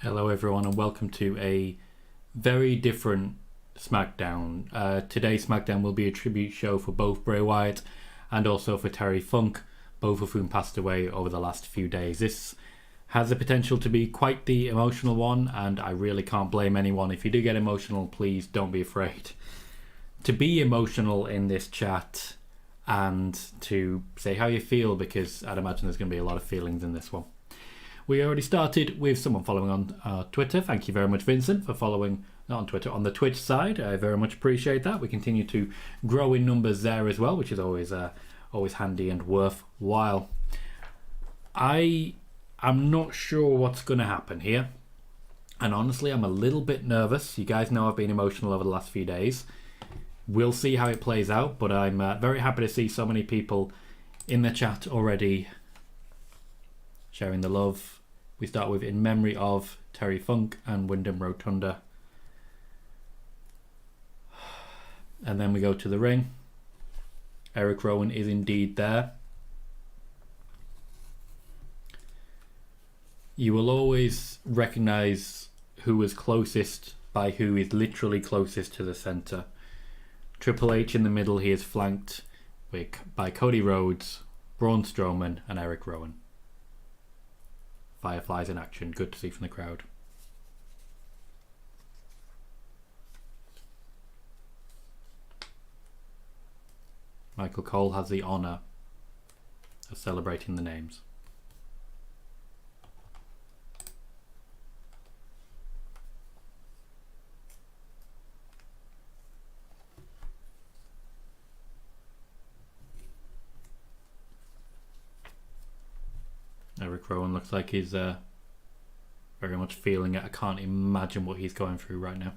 Hello everyone and welcome to a very different Smackdown. Today's Smackdown will be a tribute show for both Bray Wyatt and also for Terry Funk, both of whom passed away over the last few days. This has the potential to be quite the emotional one, and I really can't blame anyone. If you do get emotional, please don't be afraid to be emotional in this chat and to say how you feel, because I'd imagine there's going to be a lot of feelings in this one. We already started with someone following on Twitter. Thank you very much, Vincent, for following, not on Twitter, on the Twitch side. I very much appreciate that. We continue to grow in numbers there as well, which is always handy and worthwhile. I'm not sure what's going to happen here. And honestly, I'm a little bit nervous. You guys know I've been emotional over the last few days. We'll see how it plays out, but I'm very happy to see so many people in the chat already sharing the love. We start with in memory of Terry Funk and Windham Rotunda. And then we go to the ring. Eric Rowan is indeed there. You will always recognise who was closest by who is literally closest to the centre. Triple H in the middle, he is flanked by Cody Rhodes, Braun Strowman and Eric Rowan. Fireflies in action, good to see from the crowd. Michael Cole has the honour of celebrating the names. Eric Rowan looks like he's very much feeling it. I can't imagine what he's going through right now.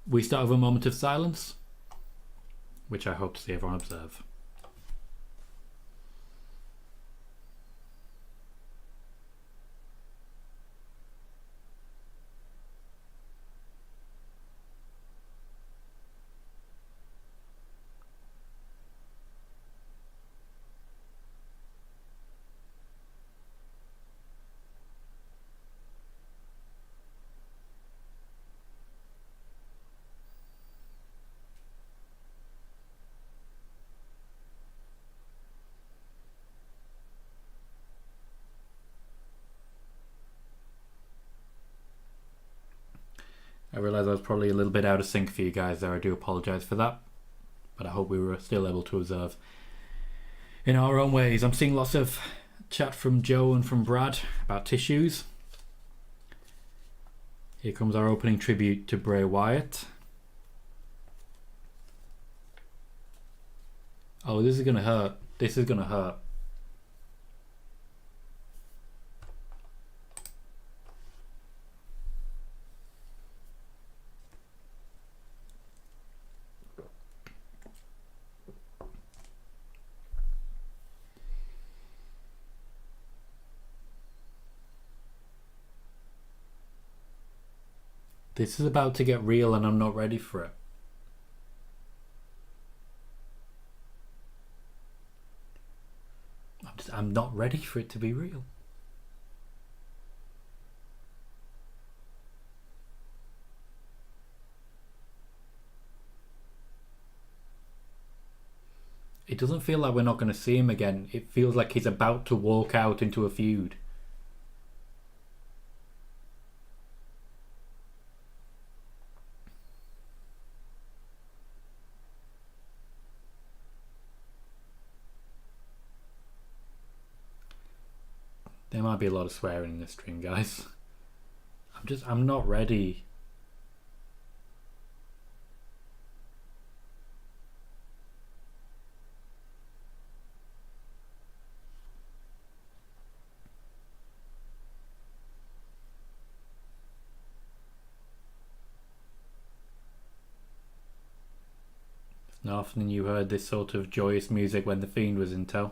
We start with a moment of silence, which I hope to see everyone observe. I realise I was probably a little bit out of sync for you guys there. I do apologise for that. But I hope we were still able to observe in our own ways. I'm seeing lots of chat from Joe and from Brad about tissues. Here comes our opening tribute to Bray Wyatt. Oh, this is going to hurt. This is going to hurt. This is about to get real and I'm not ready for it. I'm not ready for it to be real. It doesn't feel like we're not going to see him again. It feels like he's about to walk out into a feud. There might be a lot of swearing in this stream, guys. I'm not ready. It's not often you heard this sort of joyous music when The Fiend was in tow.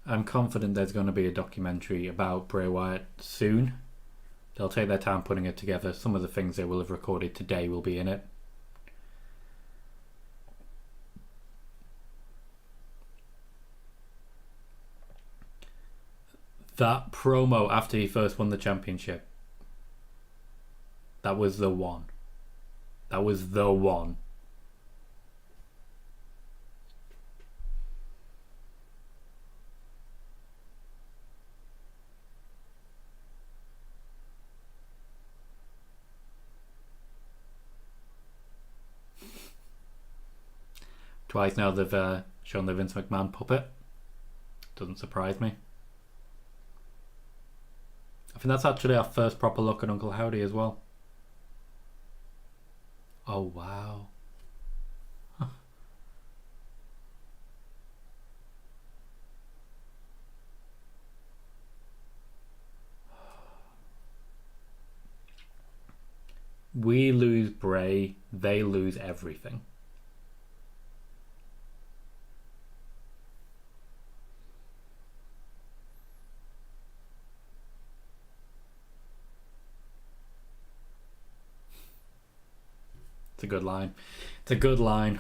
I'm confident there's going to be a documentary about Bray Wyatt soon. They'll take their time putting it together. Some of the things they will have recorded today will be in it. That promo after he first won the championship, that was the one. That was the one. Twice now they've shown the Vince McMahon puppet. Doesn't surprise me. I think that's actually our first proper look at Uncle Howdy as well. Oh wow. We lose Bray, they lose everything. It's a good line. It's a good line.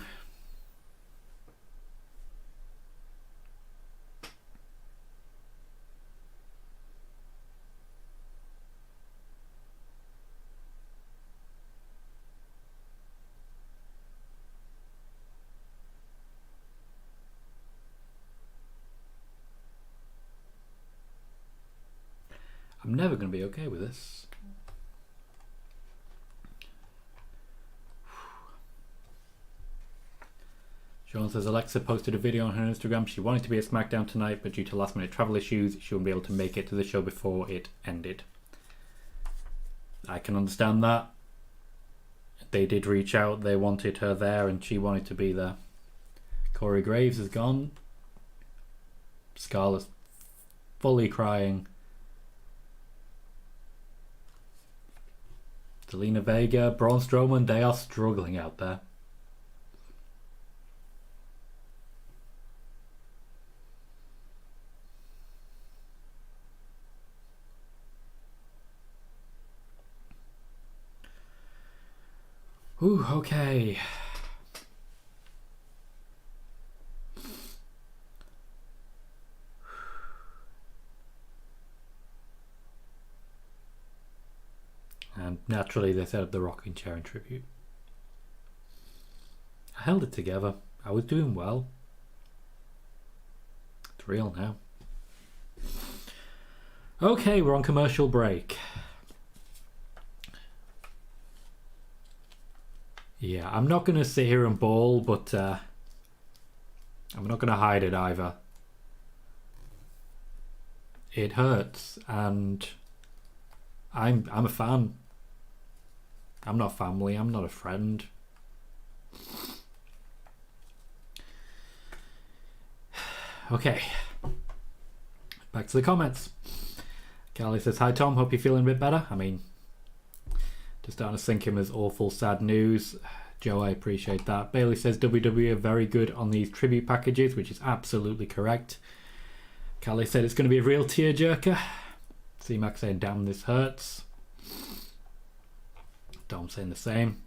I'm never going to be okay with this. Sean says Alexa posted a video on her Instagram. She wanted to be at Smackdown tonight, but due to last minute travel issues, she wouldn't be able to make it to the show before it ended. I can understand that. They did reach out. They wanted her there and she wanted to be there. Corey Graves is gone. Scarlett's fully crying. Zelina Vega, Braun Strowman, they are struggling out there. Ooh, okay. And naturally they set up the rocking chair in tribute. I held it together. I was doing well. It's real now. Okay, we're on commercial break. Yeah, I'm not going to sit here and bawl, but I'm not going to hide it either. It hurts, and I'm a fan. I'm not family, I'm not a friend. Okay. Back to the comments. Carly says, hi Tom, hope you're feeling a bit better. I mean, just starting to sink him as awful, sad news. Joe, I appreciate that. Bailey says WWE are very good on these tribute packages, which is absolutely correct. Callie said it's going to be a real tearjerker. C-Mac saying, damn, this hurts. Dom saying the same.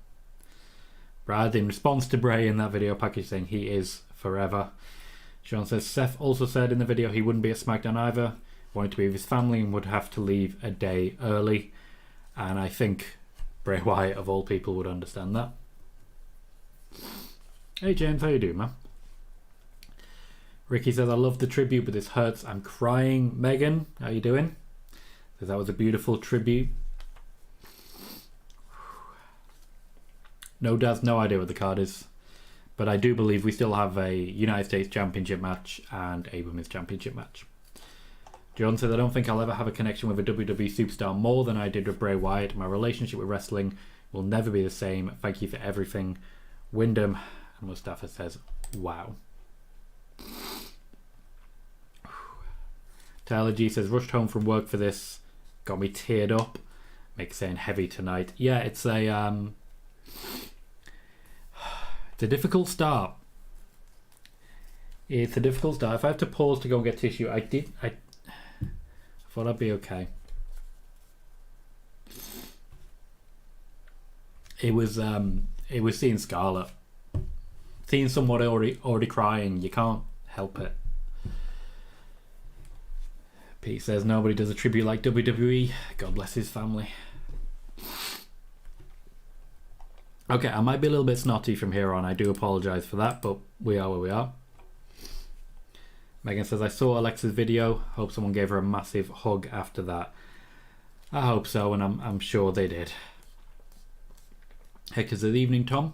Brad, in response to Bray in that video package, saying he is forever. Sean says, Seth also said in the video he wouldn't be at SmackDown either. Wanted to be with his family and would have to leave a day early. And I think Bray Wyatt, of all people, would understand that. Hey James, how you doing, man? Ricky says, I love the tribute, but this hurts. I'm crying. Megan, how you doing? Says that was a beautiful tribute. No Daz, no idea what the card is. But I do believe we still have a United States Championship match and a Women's Championship match. John says, I don't think I'll ever have a connection with a WWE superstar more than I did with Bray Wyatt. My relationship with wrestling will never be the same. Thank you for everything. Windham. And Mustafa says, wow. Tyler G says, rushed home from work for this. Got me teared up. Make saying heavy tonight. Yeah, it's a difficult start. It's a difficult start. If I have to pause to go and get tissue, I thought I'd be okay. it was seeing Scarlett, seeing someone already crying. You can't help it. Pete says nobody does a tribute like WWE. God bless his family. Okay, I might be a little bit snotty from here on. I do apologise for that, but we are where we are. Megan says, I saw Alexa's video. Hope someone gave her a massive hug after that. I hope so, and I'm sure they did. Heck is the evening, Tom.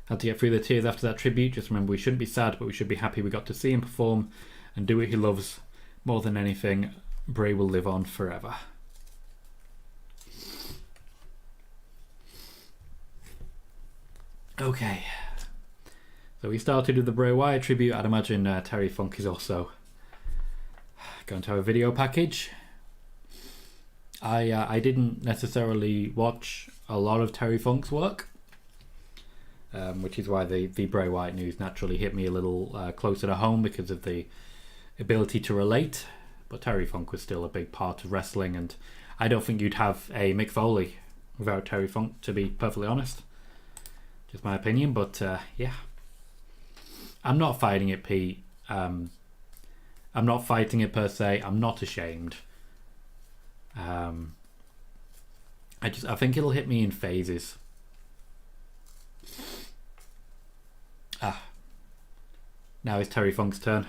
Had to get through the tears after that tribute. Just remember, we shouldn't be sad, but we should be happy we got to see him perform and do what he loves more than anything. Bray will live on forever. Okay. So we started with the Bray Wyatt tribute. I'd imagine Terry Funk is also going to have a video package. I didn't necessarily watch a lot of Terry Funk's work, which is why the Bray Wyatt news naturally hit me a little closer to home because of the ability to relate. But Terry Funk was still a big part of wrestling, and I don't think you'd have a Mick Foley without Terry Funk, to be perfectly honest. Just my opinion, but yeah. I'm not fighting it, Pete. I'm not fighting it per se. I'm not ashamed. I think it'll hit me in phases. Now it's Terry Funk's turn.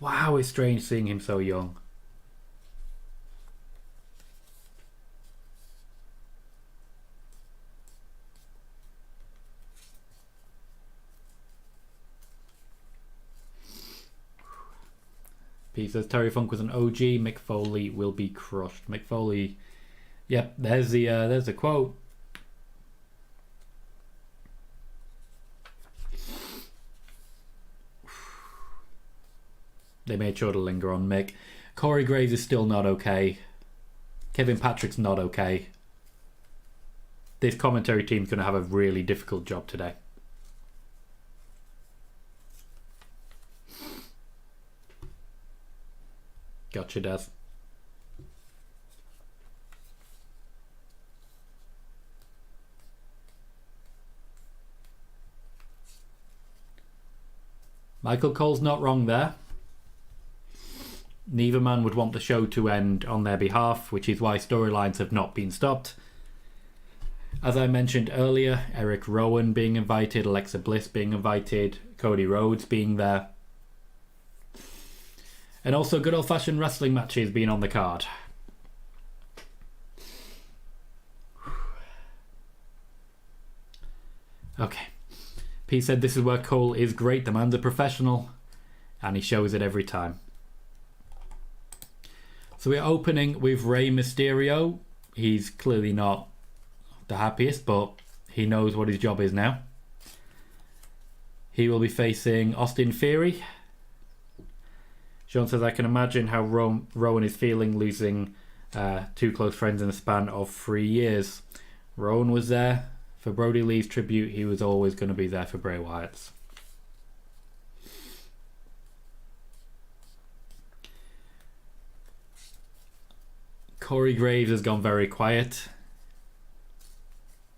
Wow, it's strange seeing him so young. Pete says Terry Funk was an OG. Mick Foley will be crushed. Mick Foley, yep. There's the quote. They made sure to linger on Mick. Corey Graves is still not okay. Kevin Patrick's not okay. This commentary team's going to have a really difficult job today. Gotcha, Daz. Michael Cole's not wrong there. Neither man would want the show to end on their behalf, which is why storylines have not been stopped. As I mentioned earlier, Eric Rowan being invited, Alexa Bliss being invited, Cody Rhodes being there. And also good old-fashioned wrestling matches being on the card. Okay. Pete said this is where Cole is great. The man's a professional. And he shows it every time. So we're opening with Rey Mysterio. He's clearly not the happiest, but he knows what his job is now. He will be facing Austin Theory. Sean says, I can imagine how Rowan is feeling losing two close friends in the span of 3 years. Rowan was there for Brody Lee's tribute. He was always going to be there for Bray Wyatt's. Corey Graves has gone very quiet.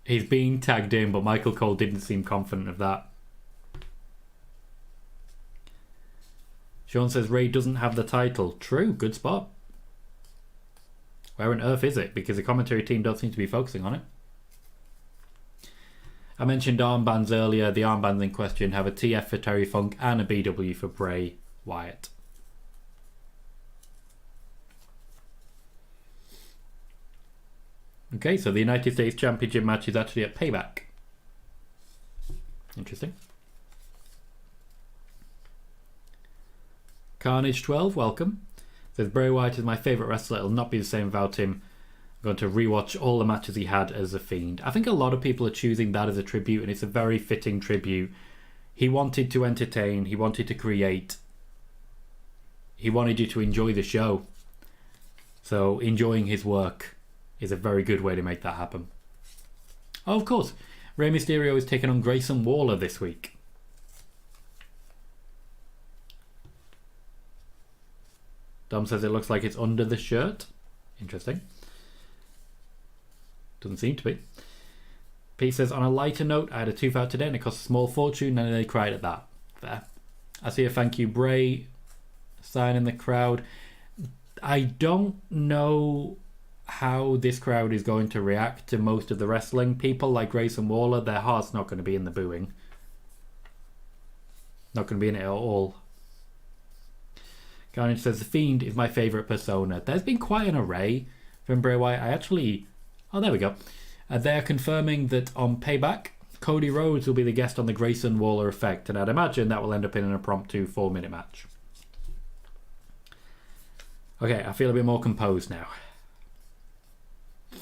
He's being tagged in, but Michael Cole didn't seem confident of that. Sean says Ray doesn't have the title. True, good spot. Where on earth is it? Because the commentary team don't seem to be focusing on it. I mentioned armbands earlier. The armbands in question have a TF for Terry Funk and a BW for Bray Wyatt. Okay, so the United States Championship match is actually at Payback. Interesting. Carnage 12, welcome. Says Bray Wyatt is my favourite wrestler. It'll not be the same without him. I'm going to rewatch all the matches he had as a Fiend. I think a lot of people are choosing that as a tribute, and it's a very fitting tribute. He wanted to entertain. He wanted to create. He wanted you to enjoy the show. So enjoying his work is a very good way to make that happen. Oh, of course. Rey Mysterio is taking on Grayson Waller this week. Dom says it looks like it's under the shirt. Interesting. Doesn't seem to be. Pete says, on a lighter note, I had a tooth out today and it cost a small fortune and they cried at that. Fair. I see a thank you Bray sign in the crowd. I don't know how this crowd is going to react to most of the wrestling. People like Grayson Waller, their heart's not going to be in the booing. Not going to be in it at all. Carnage says, The Fiend is my favourite persona. There's been quite an array from Bray Wyatt. Oh, there we go. They're confirming that on Payback, Cody Rhodes will be the guest on the Grayson Waller effect, and I'd imagine that will end up in an impromptu 4-minute match. Okay, I feel a bit more composed now. I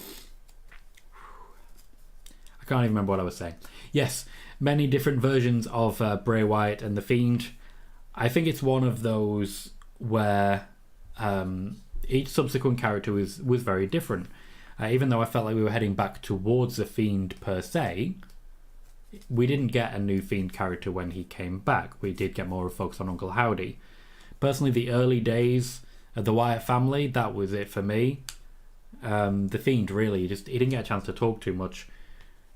can't even remember what I was saying. Yes, many different versions of Bray Wyatt and The Fiend. I think it's one of those where each subsequent character was very different. Even though I felt like we were heading back towards The Fiend per se, we didn't get a new Fiend character when he came back. We did get more of a focus on Uncle Howdy. Personally, the early days of the Wyatt family, that was it for me. The Fiend, really, he didn't get a chance to talk too much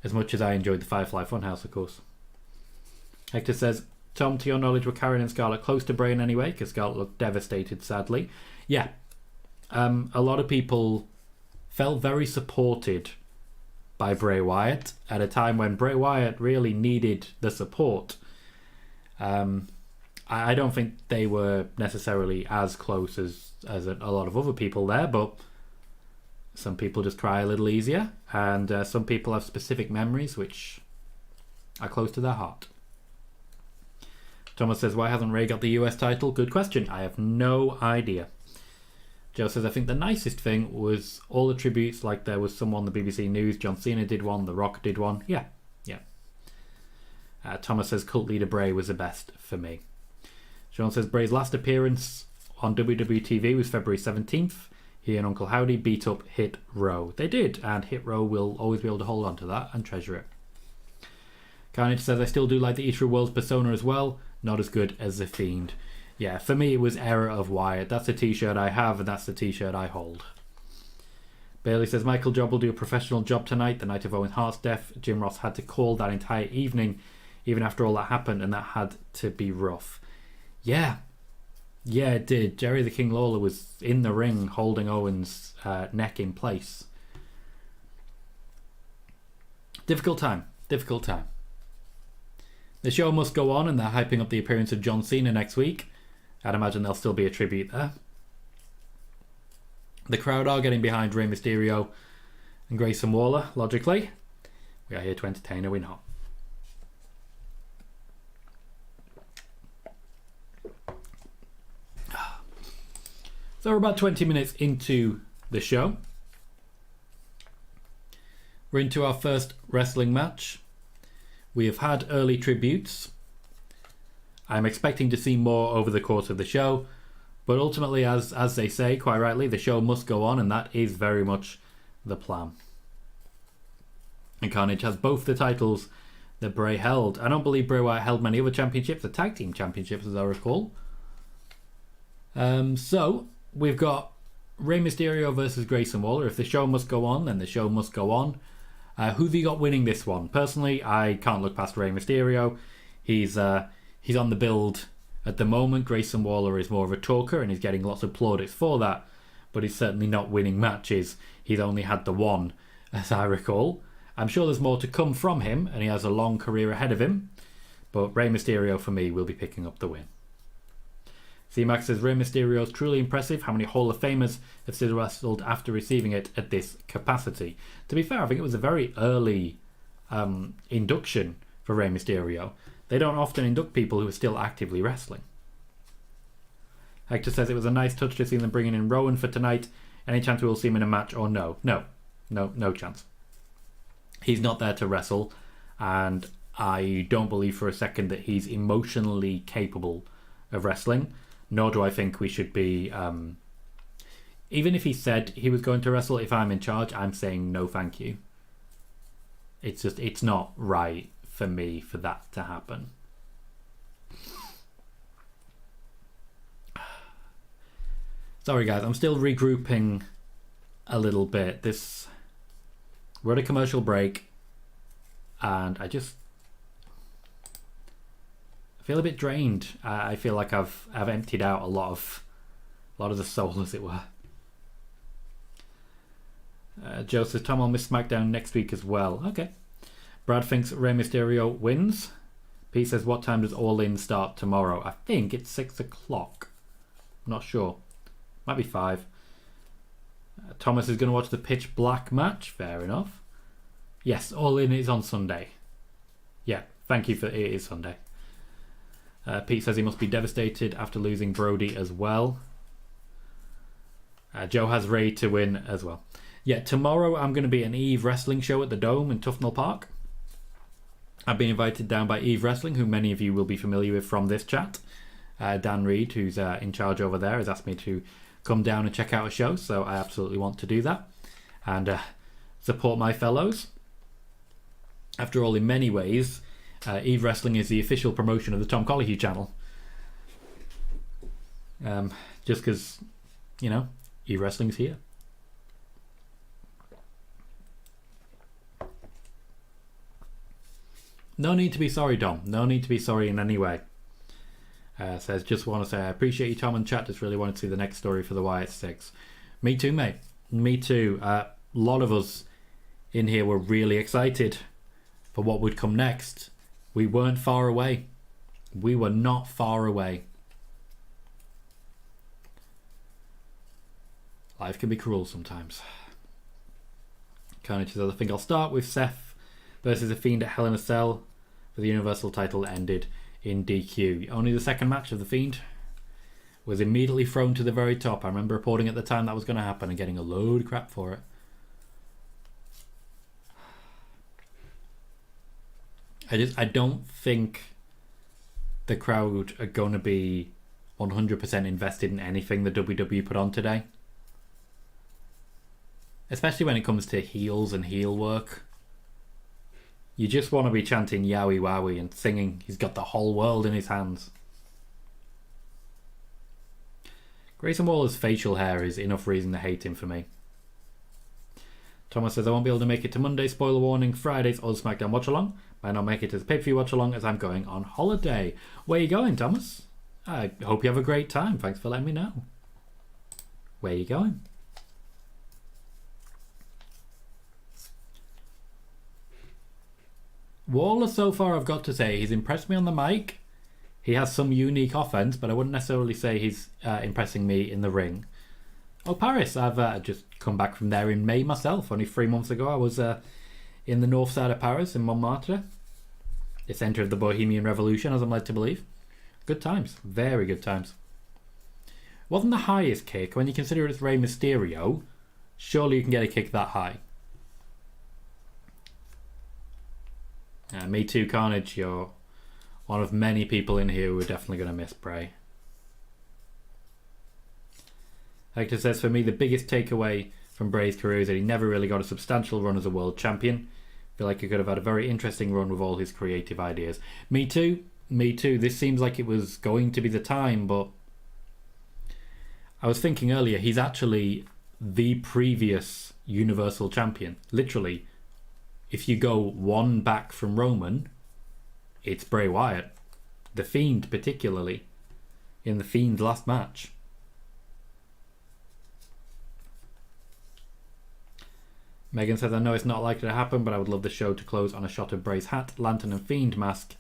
as I enjoyed the Firefly Funhouse, of course. Hector says, Tom, to your knowledge, were Karen and Scarlett close to Bray in any way? Because Scarlett looked devastated, sadly. Yeah. A lot of people felt very supported by Bray Wyatt at a time when Bray Wyatt really needed the support. I don't think they were necessarily as close as a lot of other people there, but some people just cry a little easier, and some people have specific memories which are close to their heart. Thomas says, why hasn't Ray got the US title? Good question. I have no idea. Joe says, I think the nicest thing was all the tributes, like there was someone on the BBC News, John Cena did one, The Rock did one. Yeah. Thomas says, Cult Leader Bray was the best for me. Sean says, Bray's last appearance on WWE TV was February 17th. He and Uncle Howdy beat up Hit Row. They did, and Hit Row will always be able to hold on to that and treasure it. Carnage says, I still do like the Eater World's persona as well. Not as good as The Fiend. Yeah, for me it was Era of Wyatt. That's the t-shirt I have, and that's the t-shirt I hold. Bailey says, Michael Job will do a professional job tonight. The night of Owen Hart's death, Jim Ross had to call that entire evening, even after all that happened, and that had to be rough. Yeah, it did. Jerry the King Lawler was in the ring holding Owen's neck in place. Difficult time. The show must go on, and they're hyping up the appearance of John Cena next week. I'd imagine there'll still be a tribute there. The crowd are getting behind Rey Mysterio and Grayson Waller, logically. We are here to entertain, are we not? So we're about 20 minutes into the show. We're into our first wrestling match. We have had early tributes. I'm expecting to see more over the course of the show, but ultimately, as they say, quite rightly, the show must go on, and that is very much the plan. And Carnage has both the titles that Bray held. I don't believe Bray Wyatt held many other championships, the tag team championships, as I recall. So we've got Rey Mysterio versus Grayson Waller. If the show must go on, then the show must go on. Who have you got winning this one? Personally, I can't look past Rey Mysterio. He's on the build at the moment. Grayson Waller is more of a talker, and he's getting lots of plaudits for that, but he's certainly not winning matches. He's only had the one, as I recall. I'm sure there's more to come from him, and he has a long career ahead of him, but Rey Mysterio, for me, will be picking up the win. C-Max says, Rey Mysterio is truly impressive. How many Hall of Famers have still wrestled after receiving it at this capacity? To be fair, I think it was a very early induction for Rey Mysterio. They don't often induct people who are still actively wrestling. Hector says, it was a nice touch to see them bringing in Rowan for tonight. Any chance we will see him in a match or no? No chance. He's not there to wrestle, and I don't believe for a second that he's emotionally capable of wrestling. Nor do I think we should be... even if he said he was going to wrestle, if I'm in charge, I'm saying no thank you. It's not right for me for that to happen. Sorry guys, I'm still regrouping a little bit. We're at a commercial break, and I feel a bit drained. I feel like I've emptied out a lot of the soul, as it were. Joe says Tom will miss SmackDown next week as well. Okay. Brad thinks Rey Mysterio wins. Pete says, what time does All In start tomorrow? I think it's 6 o'clock. I'm not sure. Might be 5. Thomas is going to watch the Pitch Black match. Fair enough. Yes, All In is on Sunday. Yeah, thank you for it is Sunday. Pete says he must be devastated after losing Brody as well. Joe has Ray to win as well. Yeah, tomorrow I'm going to be at an Eve Wrestling show at the Dome in Tufnell Park. I've been invited down by Eve Wrestling, who many of you will be familiar with from this chat. Dan Reed, who's in charge over there, has asked me to come down and check out a show, so I absolutely want to do that and support my fellows. After all, in many ways, Eve Wrestling is the official promotion of the Tom Colohue channel. Just because, you know, Eve Wrestling's here. No need to be sorry, Dom. No need to be sorry in any way. Says, just want to say I appreciate you, Tom, and chat. Just really wanted to see the next story for the Wyatt 6. Me too, mate. Me too. A lot of us in here were really excited for what would come next. We weren't far away. We were not far away. Life can be cruel sometimes. Carnage says, I think I'll start with Seth versus The Fiend at Hell in a Cell for the Universal title ended in DQ. Only the second match of The Fiend was immediately thrown to the very top. I remember reporting at the time that was going to happen and getting a load of crap for it. I don't think the crowd are going to be 100% invested in anything the WWE put on today. Especially when it comes to heels and heel work. You just want to be chanting Yowie Wowie and singing he's got the whole world in his hands. Grayson Waller's facial hair is enough reason to hate him for me. Thomas says, I won't be able to make it to Monday. Spoiler warning, Friday's Old SmackDown watch along. Might not make it to the pay-per-view watch along as I'm going on holiday. Where are you going, Thomas? I hope you have a great time. Thanks for letting me know. Where are you going? Waller, so far, I've got to say, he's impressed me on the mic. He has some unique offense, but I wouldn't necessarily say he's impressing me in the ring. Oh, Paris, I've just come back from there in May myself. Only 3 months ago, I was in the north side of Paris, in Montmartre. The centre of the Bohemian Revolution, as I'm led to believe. Good times. Very good times. Wasn't the highest kick, when you consider it's Rey Mysterio, surely you can get a kick that high. Me too, Carnage. You're one of many people in here who are definitely going to miss Bray. Hector says, for me, the biggest takeaway from Bray's career is that he never really got a substantial run as a world champion. I feel like he could have had a very interesting run with all his creative ideas. Me too. Me too. This seems like it was going to be the time, but I was thinking earlier, he's actually the previous Universal Champion. Literally. If you go one back from Roman, it's Bray Wyatt. The Fiend, particularly, in The Fiend's last match. Megan says, I know it's not likely to happen, but I would love the show to close on a shot of Bray's hat, lantern and Fiend mask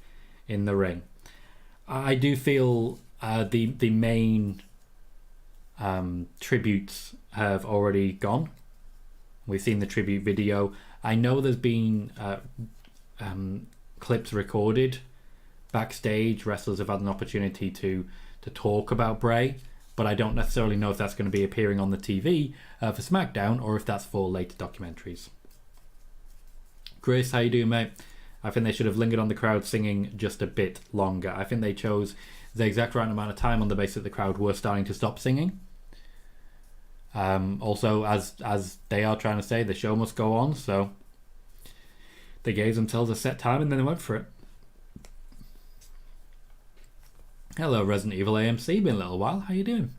in the ring. I do feel the main tributes have already gone. We've seen the tribute video. I know there's been clips recorded backstage. Wrestlers have had an opportunity to talk about Bray, but I don't necessarily know if that's going to be appearing on the TV for SmackDown or if that's for later documentaries. Chris, how you doing, mate? I think they should have lingered on the crowd singing just a bit longer. I think they chose the exact right amount of time on the basis that the crowd were starting to stop singing. Also, as they are trying to say, the show must go on, so they gave themselves a set time and then they went for it. Hello, Resident Evil AMC, been a little while. How you doing?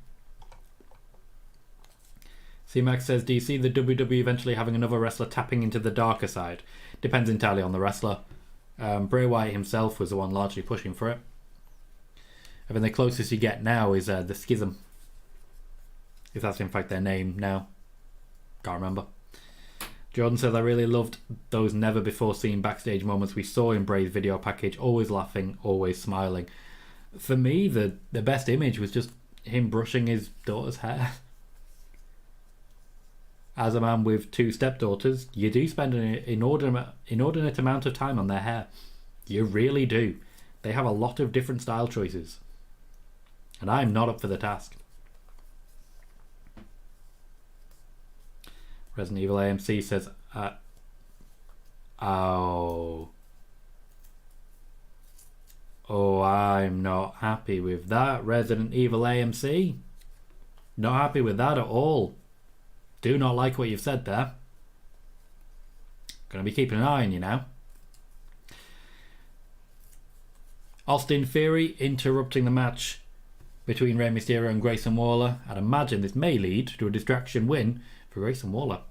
C-Max says, do you see the WWE eventually having another wrestler tapping into the darker side? Depends entirely on the wrestler. Bray Wyatt himself was the one largely pushing for it. I mean, the closest you get now is the Schism. If that's in fact their name now. Can't remember. Jordan says, I really loved those never before seen backstage moments we saw in Bray's video package. Always laughing, always smiling. For me, the best image was just him brushing his daughter's hair. As a man with 2 stepdaughters, you do spend an inordinate amount of time on their hair. You really do. They have a lot of different style choices. And I'm not up for the task. Resident Evil AMC says, oh, I'm not happy with that. Resident Evil AMC, not happy with that at all. Do not like what you've said there. Gonna be keeping an eye on you now. Austin Theory interrupting the match between Rey Mysterio and Grayson Waller. I'd imagine this may lead to a distraction win for Grayson Waller.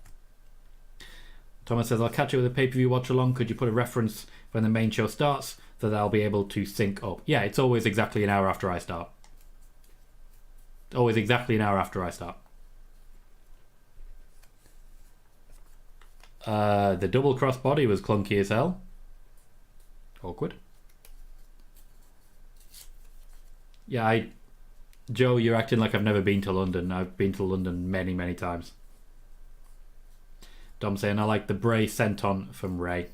Thomas says, I'll catch it with a pay-per-view watch along. Could you put a reference when the main show starts so that I'll be able to sync up? Yeah, it's always exactly an hour after I start. Always exactly an hour after I start. The double crossbody was clunky as hell. Awkward. Yeah, Joe, you're acting like I've never been to London. I've been to London many, many times. Dom saying, I like the Bray senton from Ray.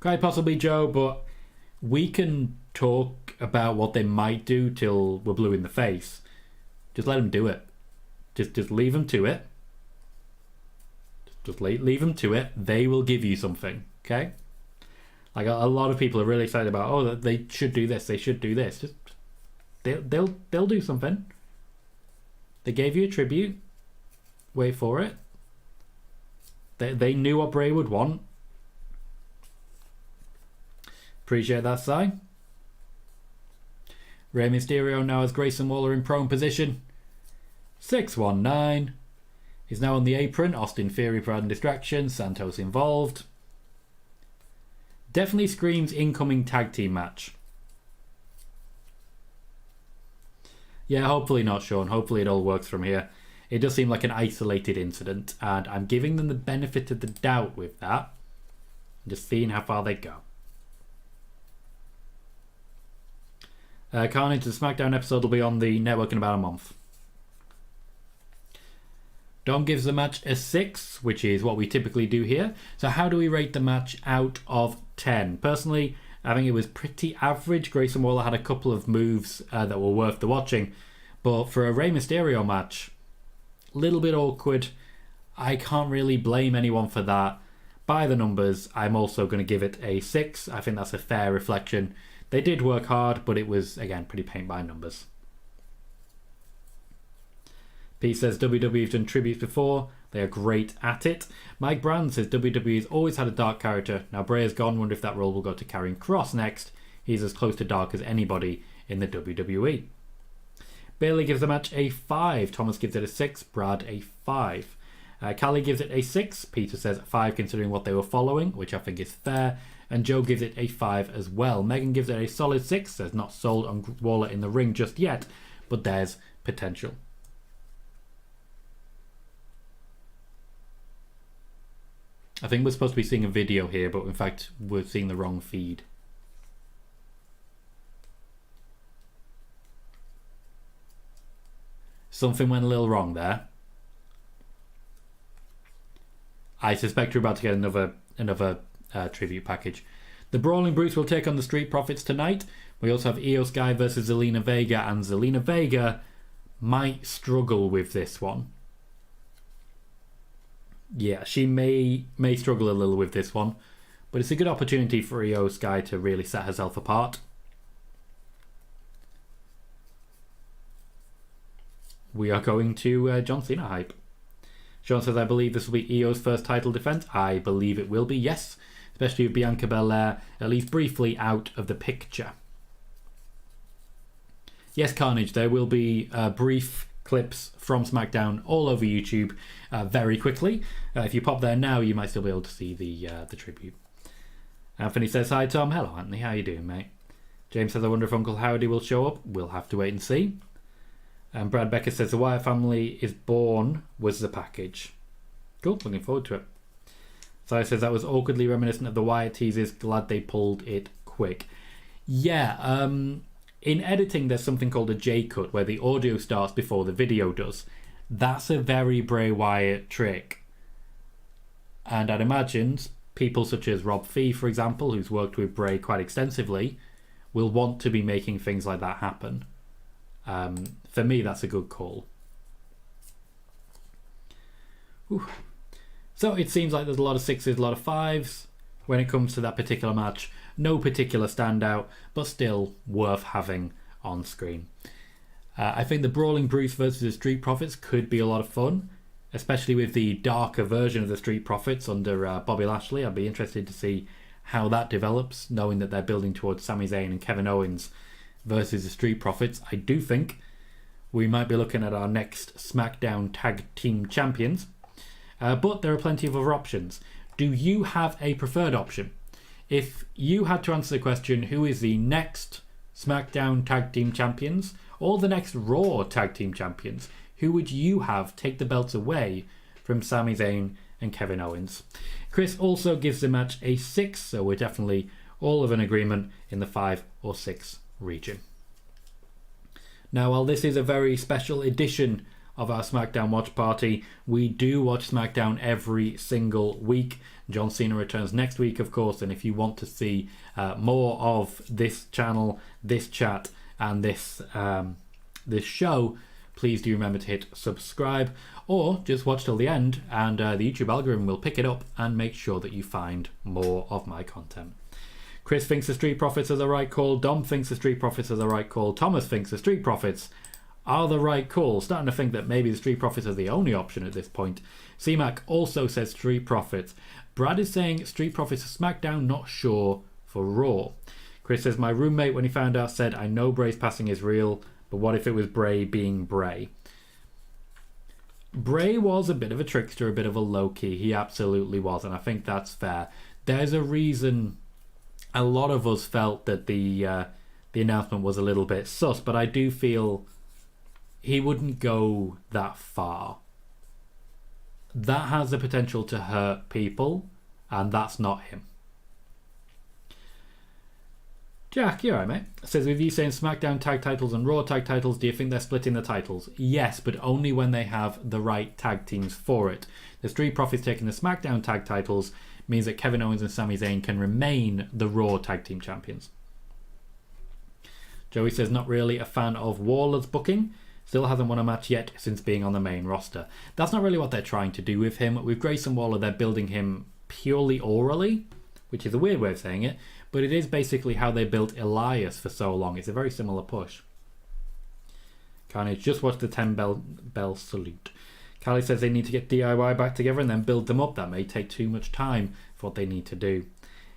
Quite possibly, Joe, but we can talk about what they might do till we're blue in the face. Just let them do it. Just leave them to it. Just leave them to it. They will give you something, okay? Like a lot of people are really excited about, oh, they should do this, they should do this. Just they'll do something. They gave you a tribute. Wait for it. They knew what Bray would want. Appreciate that, Si. Rey Mysterio now has Grayson Waller in prone position. 619. He's now on the apron. Austin Theory providing distraction. Santos involved. Definitely screams incoming tag team match. Yeah, hopefully not, Sean. Hopefully it all works from here. It does seem like an isolated incident, and I'm giving them the benefit of the doubt with that. Just seeing how far they go. Carnage, the Smackdown episode will be on the network in about a month. Dom gives the match a 6, which is what we typically do here. So how do we rate the match out of 10? Personally, I think it was pretty average. Grayson Waller had a couple of moves that were worth the watching. But for a Rey Mysterio match, a little bit awkward. I can't really blame anyone for that. By the numbers, I'm also going to give it a 6. I think that's a fair reflection. They did work hard, but it was, again, pretty paint by numbers. Pete says WWE've done tributes before. They are great at it. Mike Brand says WWE's always had a dark character. Now Bray has gone. Wonder if that role will go to Karrion Kross next. He's as close to dark as anybody in the WWE. Bailey gives the match a 5. Thomas gives it a 6. Brad a 5. Callie gives it a 6. Peter says 5 considering what they were following, which I think is fair. And Joe gives it a 5 as well. Megan gives it a solid 6. Says not sold on Waller in the ring just yet, but there's potential. I think we're supposed to be seeing a video here, but in fact we're seeing the wrong feed. Something went a little wrong there. I suspect we're about to get another tribute package. The Brawling Brutes will take on the Street Profits tonight. We also have Io Sky versus Zelina Vega, and Zelina Vega might struggle with this one. Yeah, she may struggle a little with this one, but it's a good opportunity for Io Sky to really set herself apart. We are going to John Cena hype. Sean says, I believe this will be Io's first title defense. I believe it will be, yes. Especially with Bianca Belair, at least briefly, out of the picture. Yes, Carnage, there will be brief clips from SmackDown all over YouTube very quickly. If you pop there now, you might still be able to see the tribute. Anthony says, hi Tom. Hello Anthony, how you doing, mate? James says, I wonder if Uncle Howdy will show up. We'll have to wait and see. And Brad Becker says, the Wyatt family is born was the package. Cool, looking forward to it. So says, that was awkwardly reminiscent of the Wyatt teasers. Glad they pulled it quick. Yeah, in editing, there's something called a J-cut, where the audio starts before the video does. That's a very Bray Wyatt trick. And I'd imagine people such as Rob Fee, for example, who's worked with Bray quite extensively, will want to be making things like that happen. For me, that's a good call. Whew. So it seems like there's a lot of 6s, a lot of 5s when it comes to that particular match. No particular standout, but still worth having on screen. I think the Brawling Bruce versus the Street Profits could be a lot of fun, especially with the darker version of the Street Profits under Bobby Lashley. I'd be interested to see how that develops, knowing that they're building towards Sami Zayn and Kevin Owens versus the Street Profits. I do think we might be looking at our next SmackDown Tag Team Champions. But there are plenty of other options. Do you have a preferred option? If you had to answer the question, who is the next SmackDown Tag Team Champions or the next Raw Tag Team Champions, who would you have take the belts away from Sami Zayn and Kevin Owens? Chris also gives the match a 6, so we're definitely all of an agreement in the 5 or 6 region. Now, while this is a very special edition of our SmackDown watch party, we do watch SmackDown every single week. John Cena returns next week, of course, and if you want to see more of this channel, this chat, and this show, please do remember to hit subscribe, or just watch till the end, and the YouTube algorithm will pick it up and make sure that you find more of my content. Chris thinks the Street Profits are the right call. Dom thinks the Street Profits are the right call. Thomas thinks the Street Profits are the right call. Starting to think that maybe the Street Profits are the only option at this point. C-Mac also says Street Profits. Brad is saying Street Profits are SmackDown, not sure for Raw. Chris says, my roommate, when he found out, said, I know Bray's passing is real, but what if it was Bray being Bray? Bray was a bit of a trickster, a bit of a low-key. He absolutely was, and I think that's fair. There's a reason a lot of us felt that the announcement was a little bit sus, but I do feel he wouldn't go that far. That has the potential to hurt people, and that's not him. Jack, you alright, mate? Says, with you saying SmackDown tag titles and Raw tag titles, do you think they're splitting the titles? Yes, but only when they have the right tag teams for it. The Street Profits taking the SmackDown tag titles means that Kevin Owens and Sami Zayn can remain the Raw tag team champions. Joey says, not really a fan of Waller's booking. Still hasn't won a match yet since being on the main roster. That's not really what they're trying to do with him. With Grayson Waller, they're building him purely orally, which is a weird way of saying it, but it is basically how they built Elias for so long. It's a very similar push. Carnage, just watch the 10 bell salute. Callie says they need to get DIY back together and then build them up. That may take too much time for what they need to do.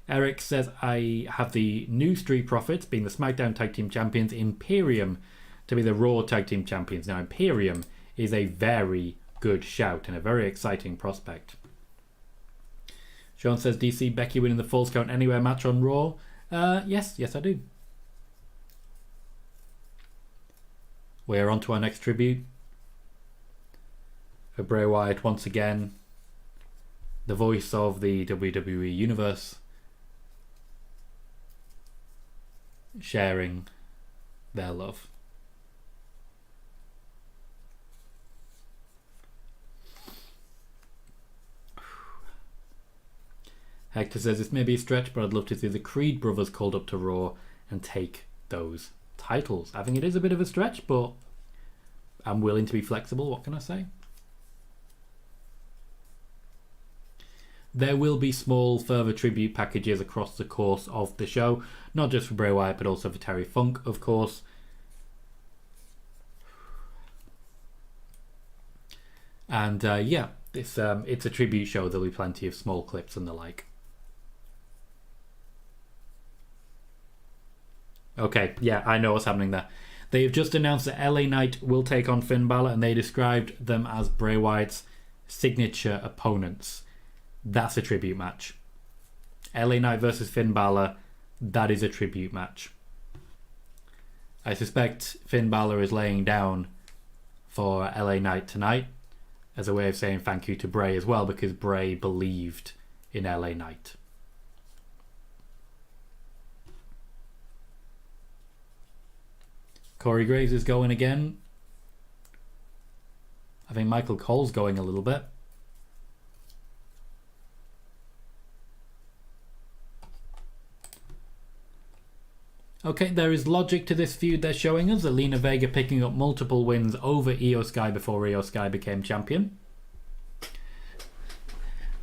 Eric says, I have the new Street Profits being the SmackDown Tag Team Champions, Imperium to be the Raw Tag Team Champions. Now, Imperium is a very good shout and a very exciting prospect. Sean says, do you see Becky winning the Falls Count Anywhere match on Raw? Yes, I do. We're on to our next tribute. For Bray Wyatt, once again, the voice of the WWE Universe, sharing their love. Hector says, this may be a stretch, but I'd love to see the Creed brothers called up to Raw and take those titles. I think it is a bit of a stretch, but I'm willing to be flexible. What can I say? There will be small further tribute packages across the course of the show, not just for Bray Wyatt, but also for Terry Funk, of course. And yeah, it's a tribute show. There'll be plenty of small clips and the like. Okay, yeah, I know what's happening there. They have just announced that LA Knight will take on Finn Balor, and they described them as Bray Wyatt's signature opponents. That's a tribute match. LA Knight versus Finn Balor, that is a tribute match. I suspect Finn Balor is laying down for LA Knight tonight as a way of saying thank you to Bray as well, because Bray believed in LA Knight. Corey Graves is going again. I think Michael Cole's going a little bit. Okay, there is logic to this feud they're showing us. Zelina Vega picking up multiple wins over Io Sky before Io Sky became champion.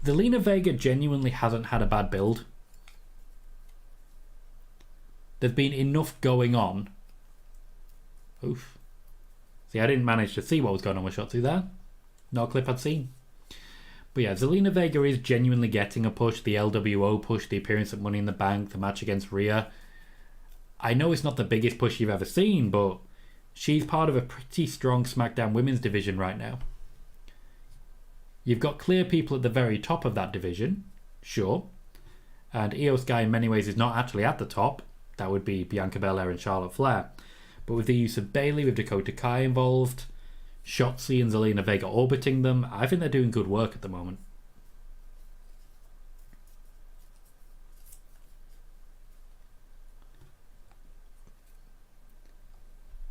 Zelina Vega genuinely hasn't had a bad build. There's been enough going on. Oof. See, I didn't manage to see what was going on with Shotzi there. No clip I'd seen. But yeah, Zelina Vega is genuinely getting a push. The LWO push, the appearance at Money in the Bank, the match against Rhea. I know it's not the biggest push you've ever seen, but she's part of a pretty strong SmackDown women's division right now. You've got clear people at the very top of that division, sure. And Io Sky in many ways is not actually at the top. That would be Bianca Belair and Charlotte Flair. But with the use of Bayley, with Dakota Kai involved, Shotzi and Zelina Vega orbiting them, I think they're doing good work at the moment.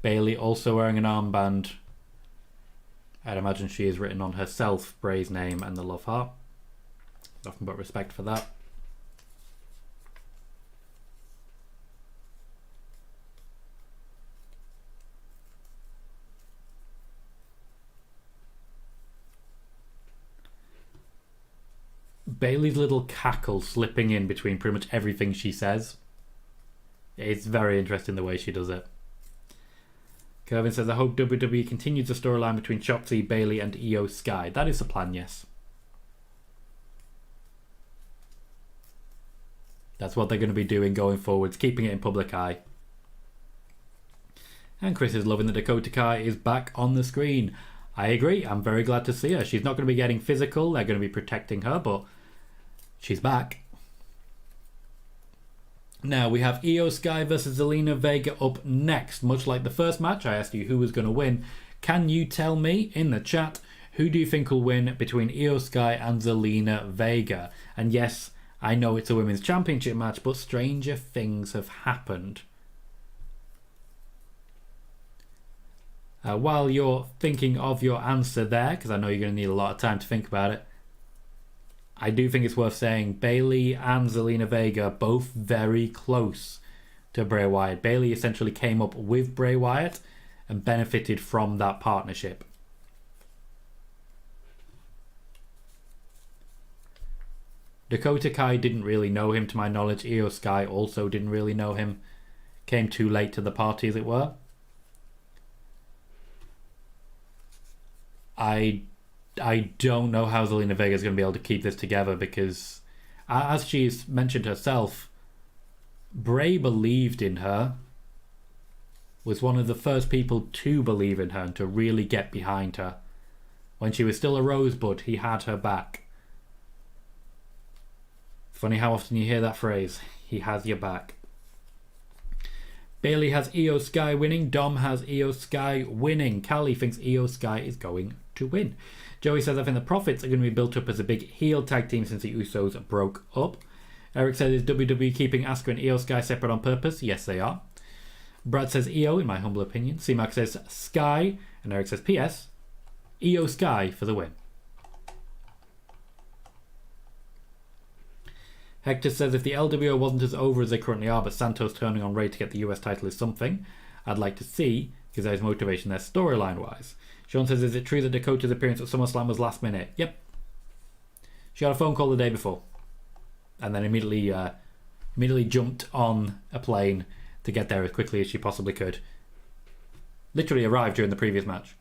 Bayley also wearing an armband. I'd imagine she has written on herself Bray's name and the love heart. Nothing but respect for that. Bayley's little cackle slipping in between pretty much everything she says. It's very interesting the way she does it. Kevin says, I hope WWE continues the storyline between Shotzi, Bayley and Io Sky. That is the plan, yes. That's what they're going to be doing going forwards, keeping it in public eye. And Chris is loving that Dakota Kai is back on the screen. I agree, I'm very glad to see her. She's not going to be getting physical, they're going to be protecting her, but she's back. Now we have Io Sky versus Zelina Vega up next. Much like the first match, I asked you who was going to win. Can you tell me in the chat who do you think will win between Io Sky and Zelina Vega? And yes, I know it's a women's championship match, but stranger things have happened. While you're thinking of your answer there, because I know you're going to need a lot of time to think about it, I do think it's worth saying Bayley and Zelina Vega both very close to Bray Wyatt. Bayley essentially came up with Bray Wyatt and benefited from that partnership. Dakota Kai didn't really know him to my knowledge. Io Sky also didn't really know him. Came too late to the party, as it were. I don't know how Zelina Vega is going to be able to keep this together, because as she's mentioned herself, Bray believed in her, was one of the first people to believe in her and to really get behind her. When she was still a rosebud, he had her back. Funny how often you hear that phrase, he has your back. Bayley has Io Sky winning. Dom has Io Sky winning. Callie thinks Io Sky is going to win. Joey says, I think the Profits are going to be built up as a big heel tag team since the Usos broke up. Eric says, is WWE keeping Asuka and Io Sky separate on purpose? Yes, they are. Brad says Io, in my humble opinion. C-Mac says Sky. And Eric says, P.S. Io Sky for the win. Hector says, if the LWO wasn't as over as they currently are, but Santos turning on Ray to get the US title is something I'd like to see, because there's motivation there storyline-wise. Sean says, is it true that Dakota's appearance at SummerSlam was last minute? Yep. She got a phone call the day before. And then immediately jumped on a plane to get there as quickly as she possibly could. Literally arrived during the previous match.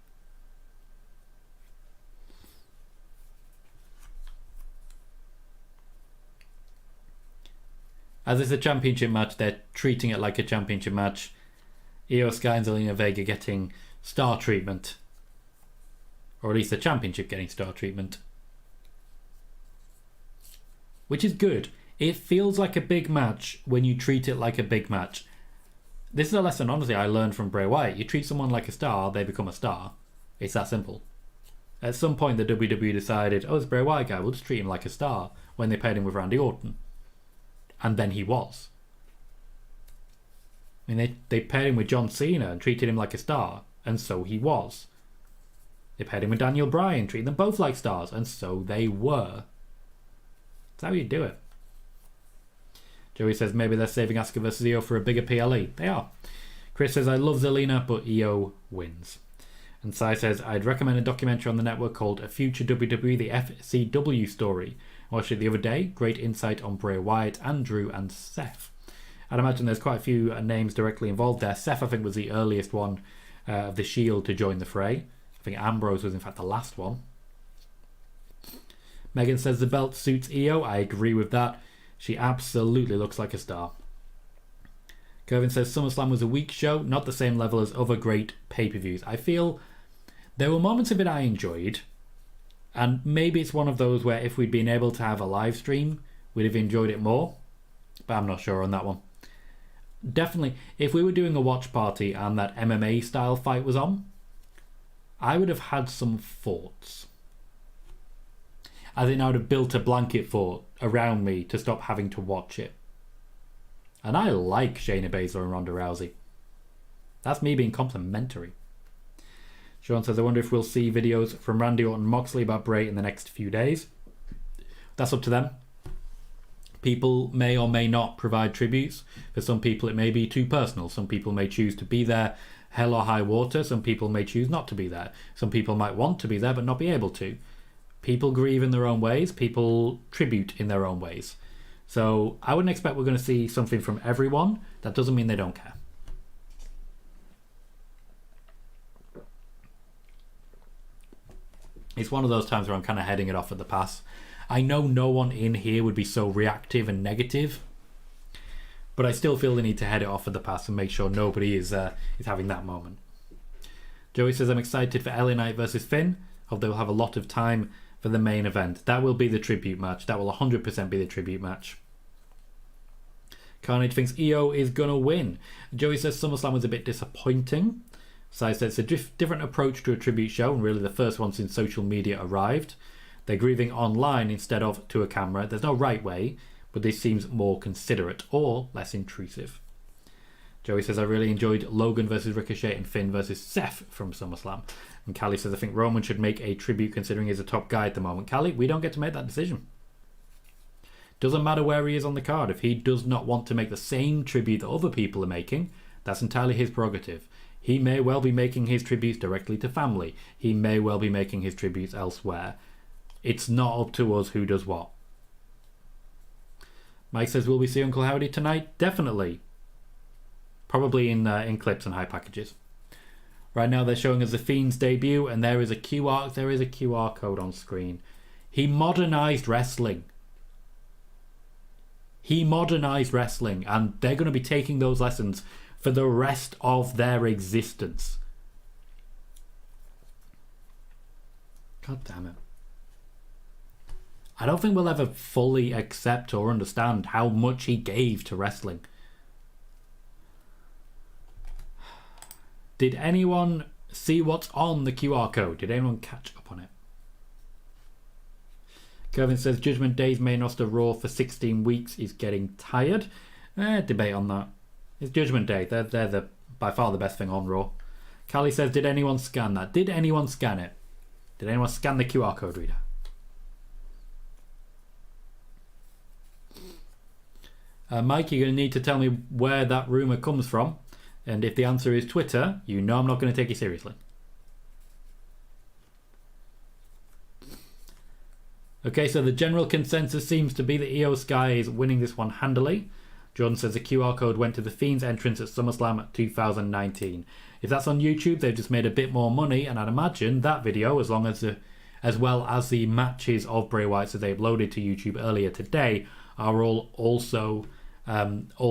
As it's a championship match, they're treating it like a championship match. Io Sky and Zelina Vega getting star treatment. Or at least the championship getting star treatment. Which is good. It feels like a big match when you treat it like a big match. This is a lesson, honestly, I learned from Bray Wyatt. You treat someone like a star, they become a star. It's that simple. At some point, the WWE decided, oh, it's Bray Wyatt guy, we'll just treat him like a star, when they paired him with Randy Orton. And then he was. I mean, they paired him with John Cena and treated him like a star, and so he was. They paired him with Daniel Bryan, treated them both like stars, and so they were. That's how you do it. Joey says maybe they're saving Asuka versus Io for a bigger PLE. They are. Chris says I love Zelina, but Io wins. And Sai says I'd recommend a documentary on the network called A Future WWE, the FCW Story. I watched it the other day. Great insight on Bray Wyatt, Andrew, and Seth. I'd imagine there's quite a few names directly involved there. Seth, I think, was the earliest one of the Shield to join the fray. I think Ambrose was, in fact, the last one. Megan says the belt suits Io. I agree with that. She absolutely looks like a star. Kevin says SummerSlam was a weak show, not the same level as other great pay-per-views. I feel there were moments of it I enjoyed, and maybe it's one of those where if we'd been able to have a live stream, we'd have enjoyed it more, but I'm not sure on that one. Definitely, if we were doing a watch party and that MMA style fight was on, I would have had some thoughts. I think I would have built a blanket fort around me to stop having to watch it. And I like Shayna Baszler and Ronda Rousey. That's me being complimentary. Sean says, I wonder if we'll see videos from Randy Orton and Moxley about Bray in the next few days. That's up to them. People may or may not provide tributes. For some people it may be too personal. Some people may choose to be there hell or high water. Some people may choose not to be there. Some people might want to be there but not be able to. People grieve in their own ways. People tribute in their own ways. So I wouldn't expect we're going to see something from everyone. That doesn't mean they don't care. It's one of those times where I'm kind of heading it off at the pass. I know no one in here would be so reactive and negative, but I still feel the need to head it off at the pass and make sure nobody is having that moment. Joey says, I'm excited for LA Knight versus Finn. Hope they'll have a lot of time for the main event. That will be the tribute match. That will 100% be the tribute match. Carnage thinks Io is going to win. Joey says SummerSlam was a bit disappointing. Sai says it's a different approach to a tribute show, and really the first one since social media arrived. They're grieving online instead of to a camera. There's no right way, but this seems more considerate or less intrusive. Joey says I really enjoyed Logan versus Ricochet and Finn versus Seth from SummerSlam. And Callie says I think Roman should make a tribute considering he's a top guy at the moment. Callie, we don't get to make that decision. Doesn't matter where he is on the card. If he does not want to make the same tribute that other people are making, that's entirely his prerogative. He may well be making his tributes directly to family. He may well be making his tributes elsewhere. It's not up to us who does what. Mike says, will we see Uncle Howdy tonight? Definitely. Probably in clips and high packages. Right now they're showing us the Fiend's debut, and there is a QR code on screen. He modernized wrestling. And they're going to be taking those lessons for the rest of their existence. God damn it. I don't think we'll ever fully accept or understand how much he gave to wrestling. Did anyone see what's on the QR code? Did anyone catch up on it? Kevin says Judgment Day's main roster Raw for 16 weeks is getting tired. Debate on that. It's Judgment Day. They're by far the best thing on Raw. Callie says, did anyone scan that? Did anyone scan it? Did anyone scan the QR code reader? Mike, you're going to need to tell me where that rumour comes from. And if the answer is Twitter, you know I'm not going to take you seriously. Okay, so the general consensus seems to be that Io Sky is winning this one handily. Jordan says the QR code went to the Fiend's entrance at SummerSlam 2019. If that's on YouTube, they've just made a bit more money, and I'd imagine that video, as well as the matches of Bray Wyatt that they uploaded to YouTube earlier today, are all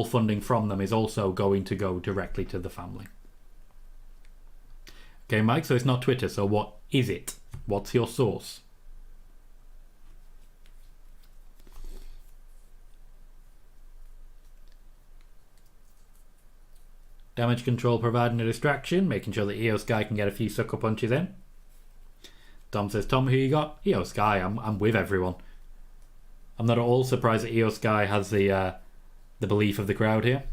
funding from them is also going to go directly to the family. Okay, Mike, so it's not Twitter, so what is it? What's your source? Damage control providing a distraction, making sure that Io Sky can get a few sucker punches in. Tom says, Tom, who you got? Io Sky. I'm with everyone. I'm not at all surprised that Io Sky has the belief of the crowd here.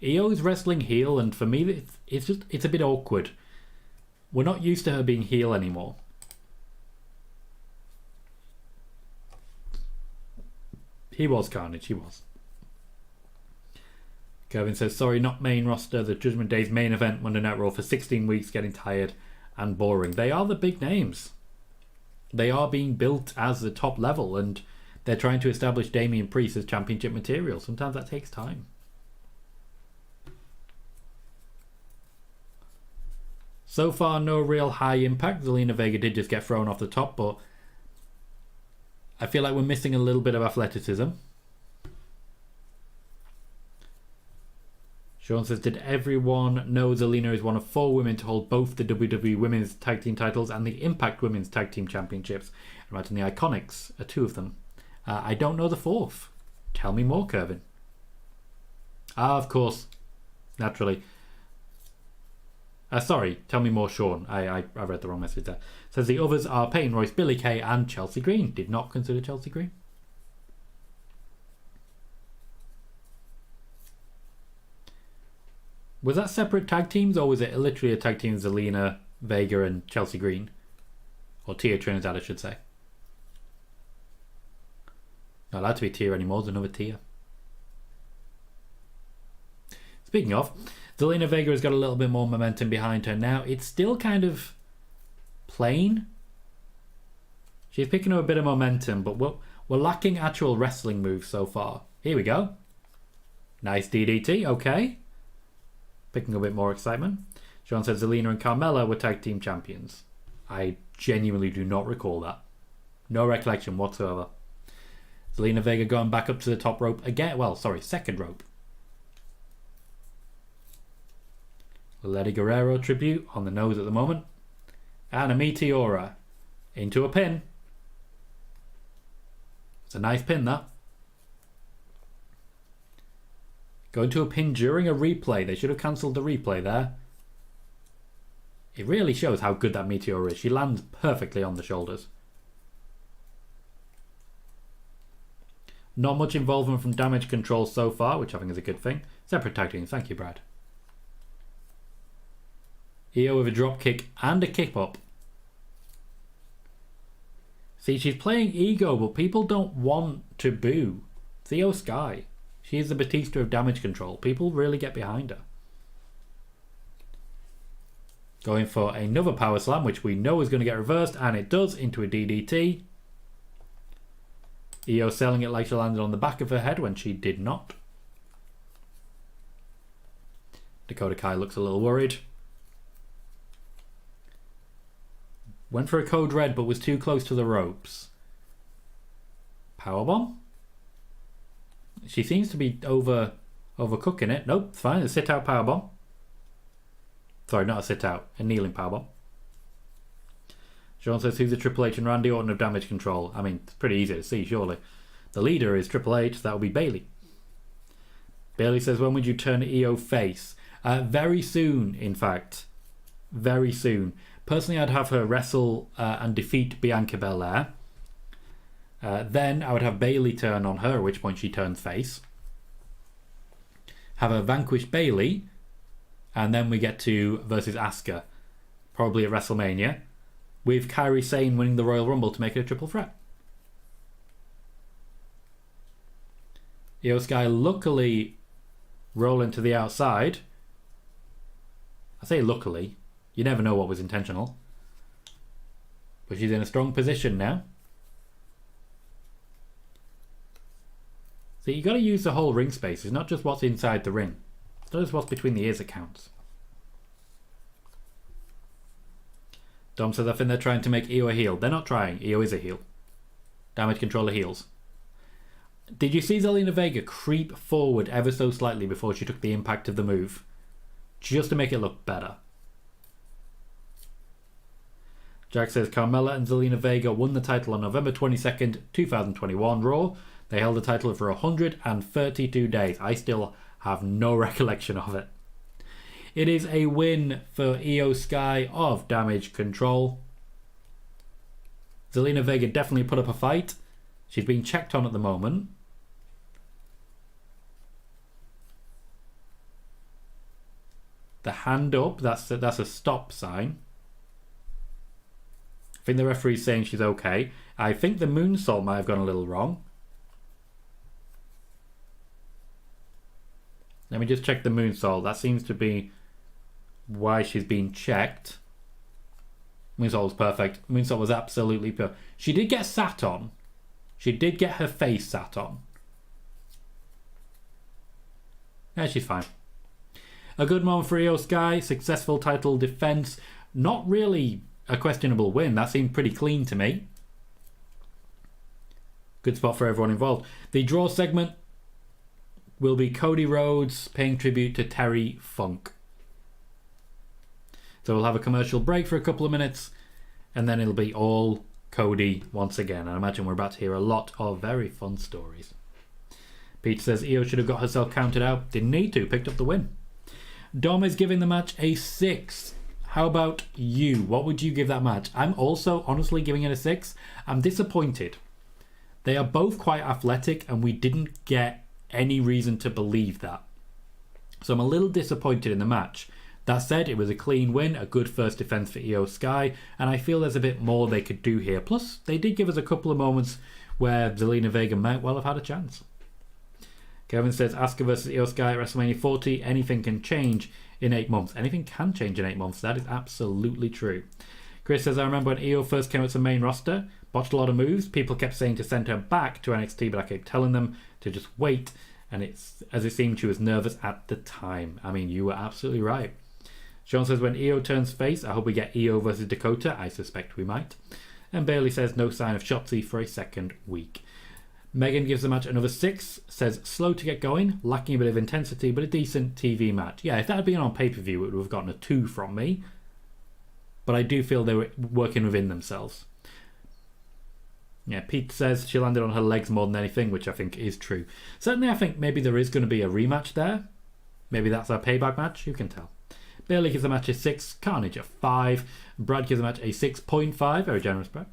Io is wrestling heel, and for me, it's a bit awkward. We're not used to her being heel anymore. He was Carnage, he was. Kevin says, sorry, not main roster. The Judgment Day's main event, Monday Night Raw, for 16 weeks, getting tired and boring. They are the big names. They are being built as the top level, and they're trying to establish Damian Priest as championship material. Sometimes that takes time. So far, no real high impact. Zelina Vega did just get thrown off the top, but I feel like we're missing a little bit of athleticism. Sean says, did everyone know Zelina is one of 4 women to hold both the WWE Women's Tag Team titles and the Impact Women's Tag Team Championships? Right, and the Iconics are 2 of them. I don't know the 4th. Tell me more, Kervin. Of course. Naturally. Sorry, tell me more, Sean. I read the wrong message there. Says the others are Peyton Royce, Billie Kay, and Chelsea Green. Did not consider Chelsea Green. Was that separate tag teams, or was it literally a tag team Zelina, Vega, and Chelsea Green? Or Tia Trinidad, I should say. Not allowed to be Tia anymore, there's another Tia. Speaking of, Zelina Vega has got a little bit more momentum behind her now. It's still kind of plain. She's picking up a bit of momentum, but we're lacking actual wrestling moves so far. Here we go. Nice DDT, okay. Picking up a bit more excitement. Sean said Zelina and Carmella were tag team champions. I genuinely do not recall that. No recollection whatsoever. Zelina Vega going back up to the top rope again. Well, sorry, second rope. Eddie Guerrero tribute on the nose at the moment. And a Meteora into a pin. It's a nice pin, that. Going to a pin during a replay. They should have cancelled the replay there. It really shows how good that Meteor is. She lands perfectly on the shoulders. Not much involvement from Damage Control so far, which I think is a good thing. Separate tag team. Thank you, Brad. Io with a drop kick and a kick up. See, she's playing ego, but people don't want to boo. It's Io Sky. She is the Batista of Damage Control. People really get behind her. Going for another power slam, which we know is going to get reversed, and it does, into a DDT. Io selling it like she landed on the back of her head when she did not. Dakota Kai looks a little worried. Went for a code red, but was too close to the ropes. Powerbomb? She seems to be overcooking it. Nope, it's fine. A sit-out powerbomb. Sorry, not a sit-out. A kneeling powerbomb. Sean says, who's the Triple H and Randy Orton of Damage Control? I mean, it's pretty easy to see, surely. The leader is Triple H. That will be Bayley. Bayley says, when would you turn Io face? Very soon, in fact. Very soon. Personally, I'd have her wrestle and defeat Bianca Belair. Then I would have Bayley turn on her, at which point she turns face. Have her vanquish Bayley, and then we get to versus Asuka, probably at WrestleMania, with Kairi Sane winning the Royal Rumble to make it a triple threat. Io Sky luckily rolling to the outside. I say luckily. You never know what was intentional. But she's in a strong position now. So you got to use the whole ring space. It's not just what's inside the ring. It's not just what's between the ears that counts. Dom says, I think they're trying to make Io a heel. They're not trying. Io is a heel. Damage Controller heels. Did you see Zelina Vega creep forward ever so slightly before she took the impact of the move? Just to make it look better. Jack says Carmella and Zelina Vega won the title on November 22nd, 2021 Raw. They held the title for 132 days. I still have no recollection of it. It is a win for Io Sky of Damage Control. Zelina Vega definitely put up a fight. She's being checked on at the moment. The hand up, that's a stop sign. I think the referee's saying she's okay. I think the moonsault might have gone a little wrong. Let me just check the moonsault. That seems to be why she's being checked. Moonsault was perfect. Moonsault was absolutely perfect. She did get sat on. She did get her face sat on. Yeah, she's fine. A good moment for Io Sky. Successful title defense. Not really a questionable win. That seemed pretty clean to me. Good spot for everyone involved. The draw segment will be Cody Rhodes paying tribute to Terry Funk. So we'll have a commercial break for a couple of minutes, and then it'll be all Cody once again. I imagine we're about to hear a lot of very fun stories. Pete says Io should have got herself counted out. Didn't need to. Picked up the win. Dom is giving the match a 6. How about you? What would you give that match? I'm also honestly giving it a 6. I'm disappointed. They are both quite athletic, and we didn't get any reason to believe that. So I'm a little disappointed in the match. That said, it was a clean win, a good first defense for Io Sky, and I feel there's a bit more they could do here. Plus, they did give us a couple of moments where Zelina Vega might well have had a chance. Kevin says, Asuka versus Io Sky at WrestleMania 40. Anything can change in 8 months. Anything can change in 8 months. That is absolutely true. Chris says, I remember when Io first came out to the main roster, botched a lot of moves. People kept saying to send her back to NXT, but I kept telling them to just wait. And it's as it seemed she was nervous at the time. I mean, you were absolutely right. Sean says, when Io turns face, I hope we get Io versus Dakota. I suspect we might. And Bailey says, no sign of Shotzi for a second week. Megan gives the match another 6, says slow to get going, lacking a bit of intensity, but a decent TV match. Yeah, if that had been on pay-per-view, it would have gotten a 2 from me. But I do feel they were working within themselves. Yeah, Pete says she landed on her legs more than anything, which I think is true. Certainly I think maybe there is going to be a rematch there. Maybe that's our payback match, you can tell. Bailey gives the match a 6, Carnage a 5, Brad gives the match a 6.5, very generous Brad.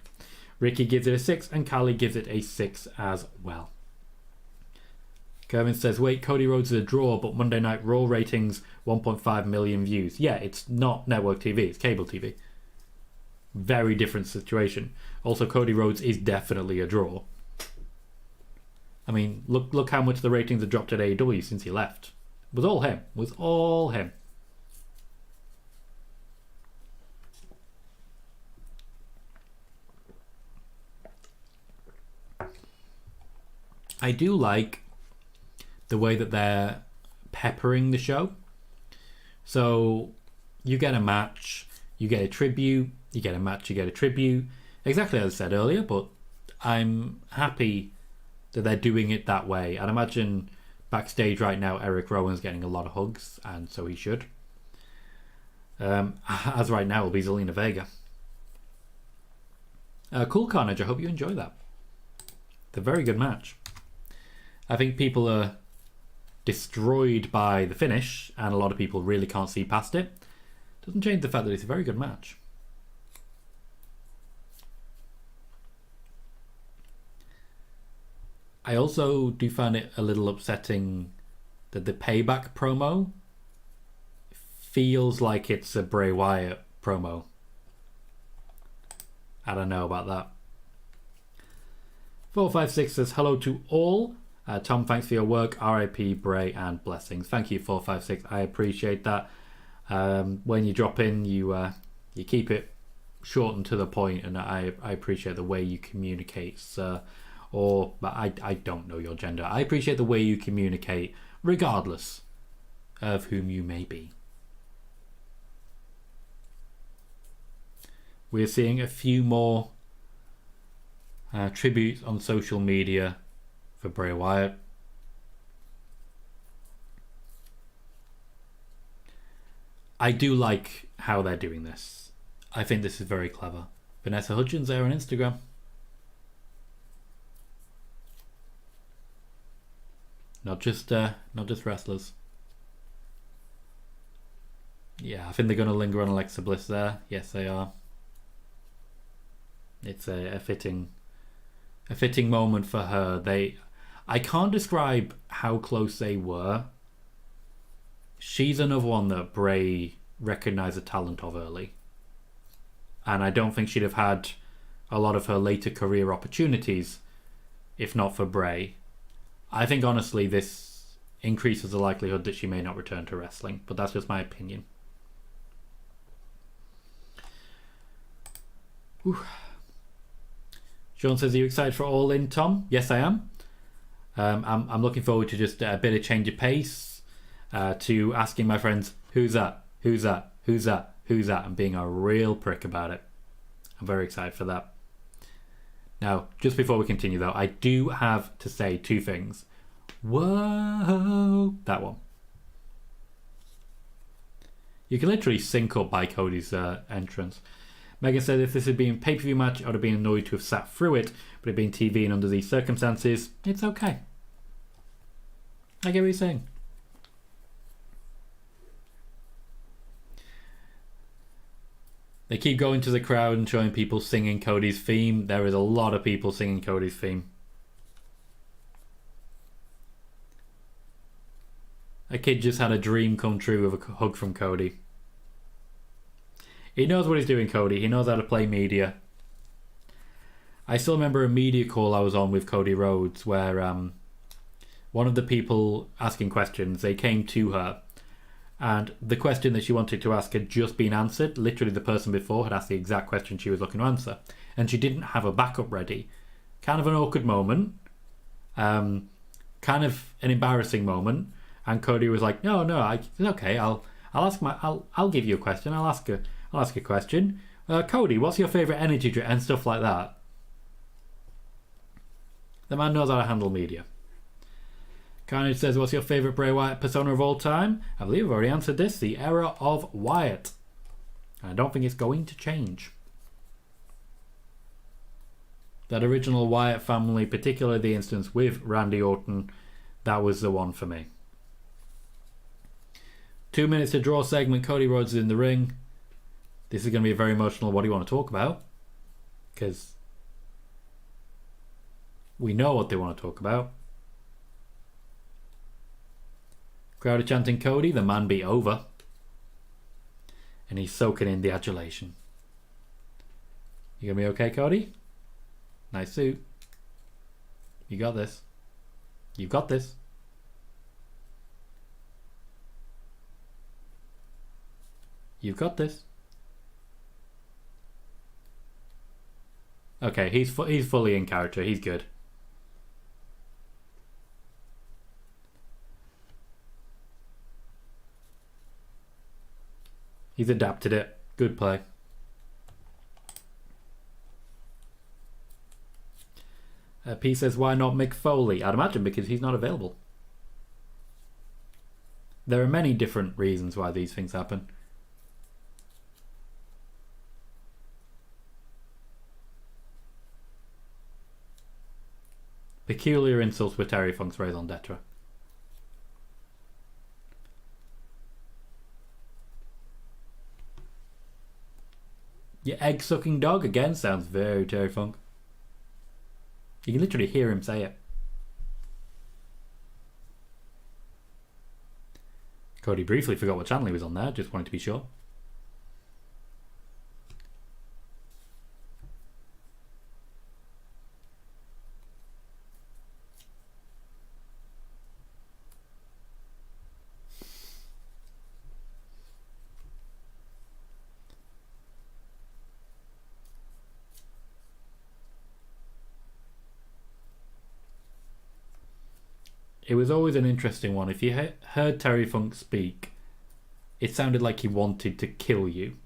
Ricky gives it a 6, and Callie gives it a 6 as well. Kevin says, wait, Cody Rhodes is a draw, but Monday Night Raw ratings 1.5 million views. Yeah, it's not network TV, it's cable TV. Very different situation. Also, Cody Rhodes is definitely a draw. I mean, look how much the ratings have dropped at AEW since he left. It was all him. It was all him. I do like the way that they're peppering the show. So you get a match, you get a tribute, you get a match, you get a tribute. Exactly as I said earlier, but I'm happy that they're doing it that way. And imagine backstage right now, Eric Rowan's getting a lot of hugs, and so he should. As right now, it'll be Zelina Vega. Cool Carnage, I hope you enjoy that. It's a very good match. I think people are destroyed by the finish, and a lot of people really can't see past it. Doesn't change the fact that it's a very good match. I also do find it a little upsetting that the Payback promo feels like it's a Bray Wyatt promo. I don't know about that. 456 says, hello to all. Tom, thanks for your work. RIP, Bray, and blessings. Thank you, 456. I appreciate that. When you drop in, you keep it short and to the point, and I appreciate the way you communicate, sir. But I don't know your gender. I appreciate the way you communicate, regardless of whom you may be. We're seeing a few more tributes on social media for Bray Wyatt. I do like how they're doing this. I think this is very clever. Vanessa Hudgens there on Instagram. Not just wrestlers. Yeah, I think they're going to linger on Alexa Bliss there. Yes, they are. It's a fitting moment for her. I can't describe how close they were. She's another one that Bray recognised the talent of early. And I don't think she'd have had a lot of her later career opportunities if not for Bray. I think honestly this increases the likelihood that she may not return to wrestling, but that's just my opinion. Whew. Sean says, are you excited for All In, Tom? Yes, I am. I'm looking forward to just a bit of change of pace, to asking my friends, who's that? Who's that? Who's that? Who's that? And being a real prick about it. I'm very excited for that. Now, just before we continue though, I do have to say two things. Whoa! That one. You can literally sync up by Cody's entrance. Megan said if this had been a pay-per-view match, I would have been annoyed to have sat through it, but it being TV and under these circumstances, it's okay. I get what you're saying. They keep going to the crowd and showing people singing Cody's theme. There is a lot of people singing Cody's theme. A kid just had a dream come true with a hug from Cody. He knows what he's doing, Cody. He knows how to play media. I still remember a media call I was on with Cody Rhodes where one of the people asking questions, they came to her and the question that she wanted to ask had just been answered. Literally the person before had asked the exact question she was looking to answer and she didn't have a backup ready. Kind of an awkward moment. Kind of an embarrassing moment. And Cody was like, no, it's okay. I'll give you a question. I'll ask a question. Cody, what's your favourite energy drink? And stuff like that. The man knows how to handle media. Carnage says, what's your favourite Bray Wyatt persona of all time? I believe I've already answered this. The era of Wyatt. And I don't think it's going to change. That original Wyatt family, particularly the instance with Randy Orton, that was the one for me. 2 minutes to draw segment. Cody Rhodes is in the ring. This is going to be very emotional. What do you want to talk about? Because we know what they want to talk about. Crowd are chanting Cody. The man be over. And he's soaking in the adulation. You going to be okay, Cody? Nice suit. You got this. You've got this. You've got this. Okay, he's fully in character. He's good. He's adapted it. Good play. P says, why not Mick Foley? I'd imagine because he's not available. There are many different reasons why these things happen. Peculiar insults with Terry Funk's raison d'etre. Your egg-sucking dog again sounds very Terry Funk. You can literally hear him say it. Cody briefly forgot what channel he was on there, just wanted to be sure. It was always an interesting one. If you heard Terry Funk speak, it sounded like he wanted to kill you.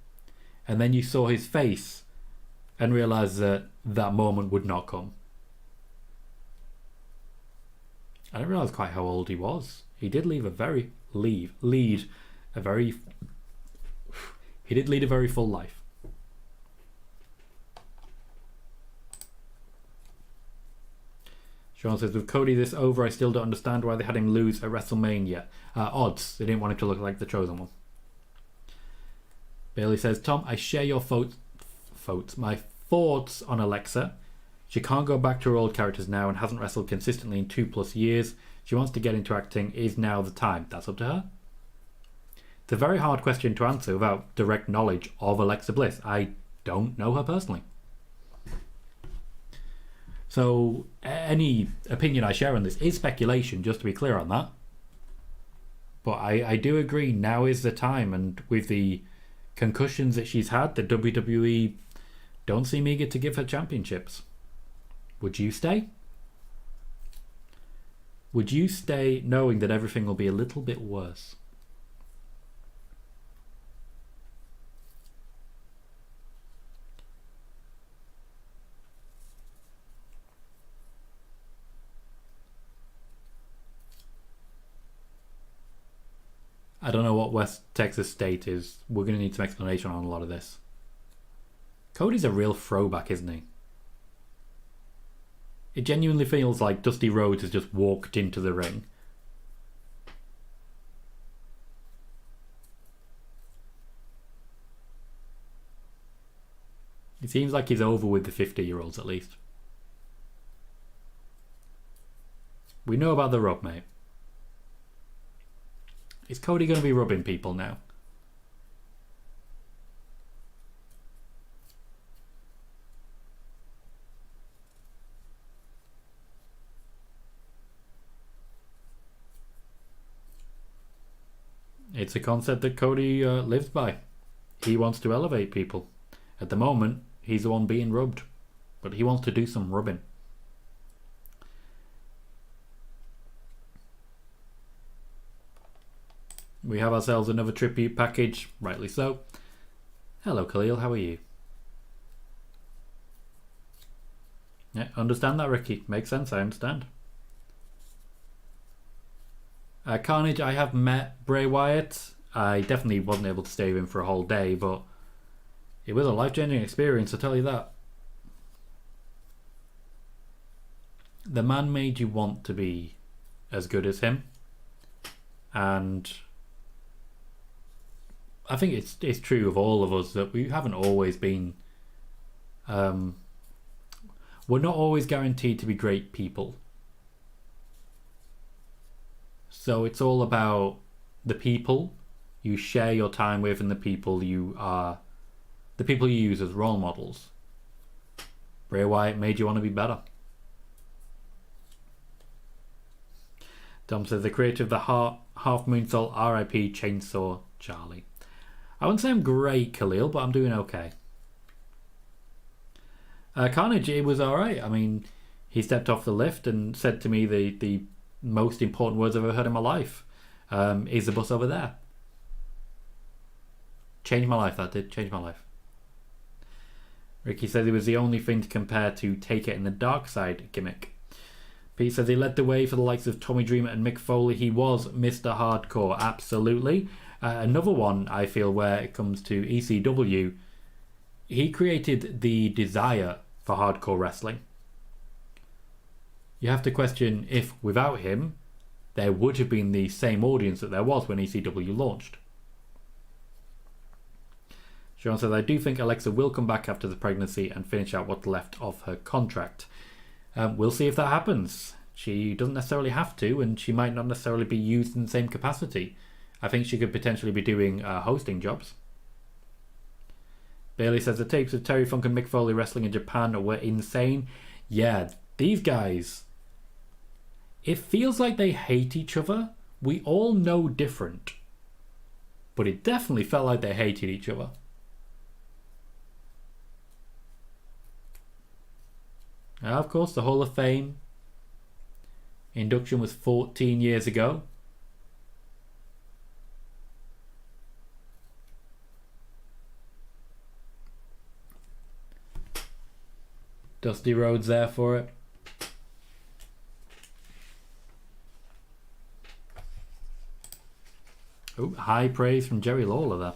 And then you saw his face and realised that that moment would not come. I didn't realize quite how old he was. He did lead a very full life. Sean says, with Cody this over, I still don't understand why they had him lose at WrestleMania. Odds. They didn't want him to look like the chosen one. Bailey says, Tom, I share your my thoughts on Alexa. She can't go back to her old characters now and hasn't wrestled consistently in 2+ years. She wants to get into acting. Is now the time? That's up to her. It's a very hard question to answer without direct knowledge of Alexa Bliss. I don't know her personally. So any opinion I share on this is speculation, just to be clear on that. But I do agree, now is the time, and with the concussions that she's had, the WWE don't seem eager to give her championships. Would you stay? Would you stay knowing that everything will be a little bit worse? I don't know what West Texas State is. We're going to need some explanation on a lot of this. Cody's a real throwback, isn't he? It genuinely feels like Dusty Rhodes has just walked into the ring. It seems like he's over with the 50-year-olds at least. We know about the rub, mate. Is Cody going to be rubbing people now? It's a concept that Cody lives by. He wants to elevate people. At the moment, he's the one being rubbed. But he wants to do some rubbing. We have ourselves another tribute package, rightly so. Hello Khalil, how are you? Yeah, understand that, Ricky. Makes sense, I understand. Carnage, I have met Bray Wyatt. I definitely wasn't able to stay with him for a whole day, but it was a life-changing experience, I'll tell you that. The man made you want to be as good as him. And I think it's true of all of us that we haven't always been... we're not always guaranteed to be great people. So it's all about the people you share your time with and the people you use as role models. Bray Wyatt made you want to be better. Tom says the creator of the Half Moonsault RIP Chainsaw Charlie. I wouldn't say I'm great, Khalil, but I'm doing okay. Carnage, it was alright. I mean, he stepped off the lift and said to me the most important words I've ever heard in my life. Is the bus over there? Changed my life, that did. Changed my life. Ricky says it was the only thing to compare to Take It in the Dark Side gimmick. Pete says he led the way for the likes of Tommy Dreamer and Mick Foley. He was Mr. Hardcore, absolutely. Another one, I feel, where it comes to ECW, he created the desire for hardcore wrestling. You have to question if, without him, there would have been the same audience that there was when ECW launched. Sean says, I do think Alexa will come back after the pregnancy and finish out what's left of her contract. We'll see if that happens. She doesn't necessarily have to, and she might not necessarily be used in the same capacity. I think she could potentially be doing hosting jobs. Bailey says the tapes of Terry Funk and Mick Foley wrestling in Japan were insane. Yeah, these guys, it feels like they hate each other. We all know different. But it definitely felt like they hated each other. Of course, the Hall of Fame induction was 14 years ago. Dusty Rhodes there for it. Oh, high praise from Jerry Lawler there.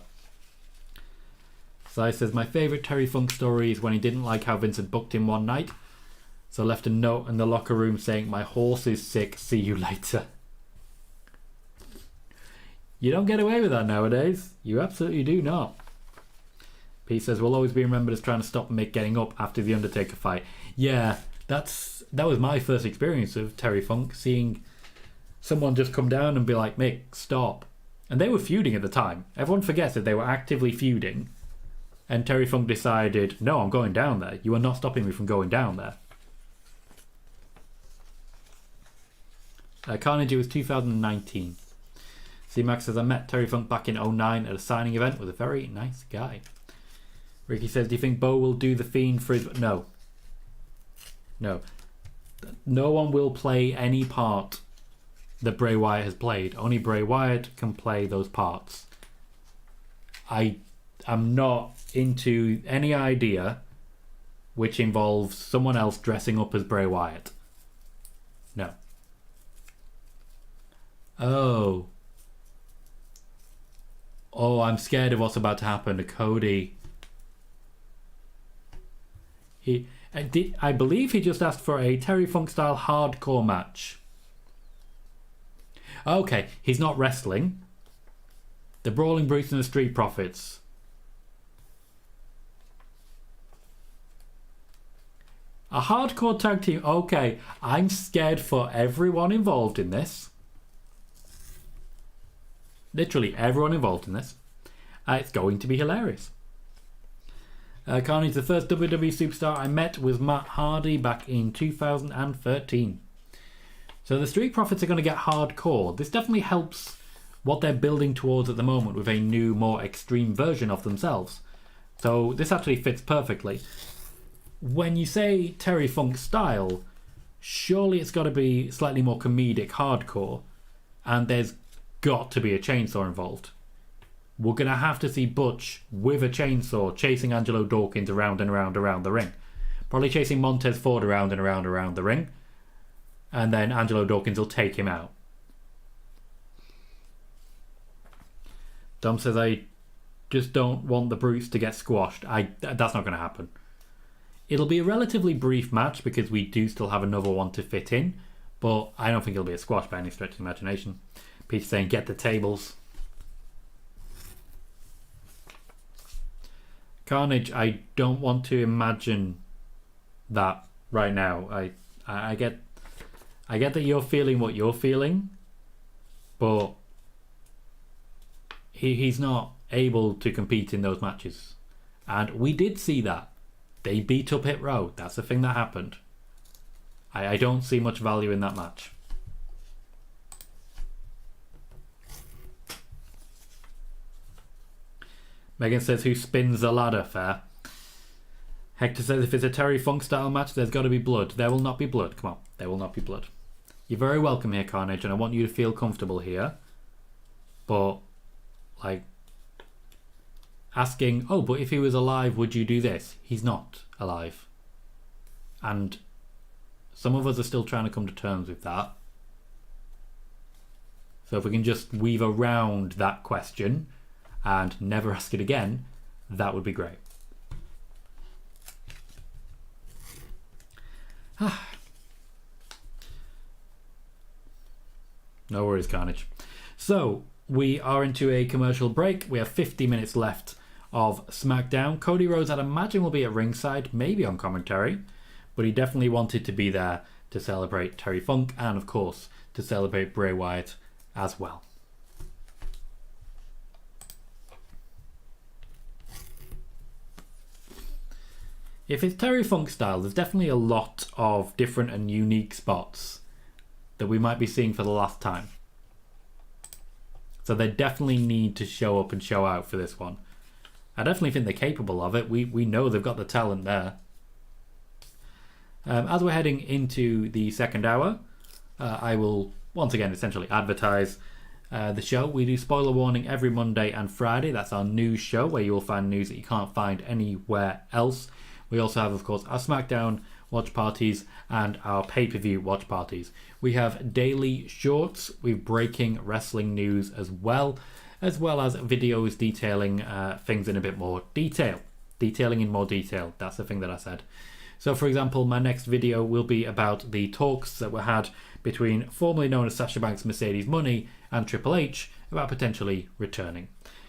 Sai says, my favourite Terry Funk story is when he didn't like how Vince had booked him one night. So left a note in the locker room saying, my horse is sick, see you later. You don't get away with that nowadays. You absolutely do not. Pete says, we'll always be remembered as trying to stop Mick getting up after the Undertaker fight. Yeah, that was my first experience of Terry Funk, seeing someone just come down and be like, Mick, stop. And they were feuding at the time. Everyone forgets that they were actively feuding. And Terry Funk decided, no, I'm going down there. You are not stopping me from going down there. Carnage, it was 2019. C-Max says, I met Terry Funk back in 2009 at a signing event with a very nice guy. Ricky says, do you think Bo will do the Fiend for his... No. No. No one will play any part that Bray Wyatt has played. Only Bray Wyatt can play those parts. I am not into any idea which involves someone else dressing up as Bray Wyatt. No. Oh, I'm scared of what's about to happen to Cody. I believe he just asked for a Terry Funk style hardcore match. Okay, he's not wrestling. The Brawling Brutes and the Street Profits. A hardcore tag team. Okay, I'm scared for everyone involved in this. Literally everyone involved in this. It's going to be hilarious. Carnage, the first WWE superstar I met was Matt Hardy back in 2013. So the Street Profits are going to get hardcore. This definitely helps what they're building towards at the moment with a new, more extreme version of themselves. So this actually fits perfectly. When you say Terry Funk style, surely it's got to be slightly more comedic hardcore, and there's got to be a chainsaw involved. We're going to have to see Butch with a chainsaw chasing Angelo Dawkins around and around the ring. Probably chasing Montez Ford around and around the ring. And then Angelo Dawkins will take him out. Dom says, I just don't want the Brutes to get squashed. That's not going to happen. It'll be a relatively brief match because we do still have another one to fit in. But I don't think it'll be a squash by any stretch of the imagination. Peter's saying, get the tables. Carnage, I don't want to imagine that right now. I get that you're feeling what you're feeling, but he's not able to compete in those matches. And we did see that. They beat up Hit Row. That's the thing that happened. I don't see much value in that match. Megan says, who spins the ladder? Fair. Hector says, if it's a Terry Funk style match, there's got to be blood. There will not be blood. Come on, there will not be blood. You're very welcome here, Carnage, and I want you to feel comfortable here. But, like, asking, oh, but if he was alive, would you do this? He's not alive. And some of us are still trying to come to terms with that. So if we can just weave around that question and never ask it again, that would be great. No worries, Carnage. So, we are into a commercial break. We have 50 minutes left of SmackDown. Cody Rhodes, I'd imagine, will be at ringside, maybe on commentary, but he definitely wanted to be there to celebrate Terry Funk and, of course, to celebrate Bray Wyatt as well. If it's Terry Funk style, there's definitely a lot of different and unique spots that we might be seeing for the last time. So they definitely need to show up and show out for this one. I definitely think they're capable of it. We know they've got the talent there. As we're heading into the second hour, I will once again essentially advertise the show. We do spoiler warning every Monday and Friday. That's our news show where you will find news that you can't find anywhere else. We also have, of course, our SmackDown watch parties and our pay-per-view watch parties. We have daily shorts with breaking wrestling news as well. as well as videos detailing things in a bit more detail. Detailing in more detail, that's the thing that I said. So for example, my next video will be about the talks that were had between formerly known as Sasha Banks, Mercedes Money and Triple H about potentially returning.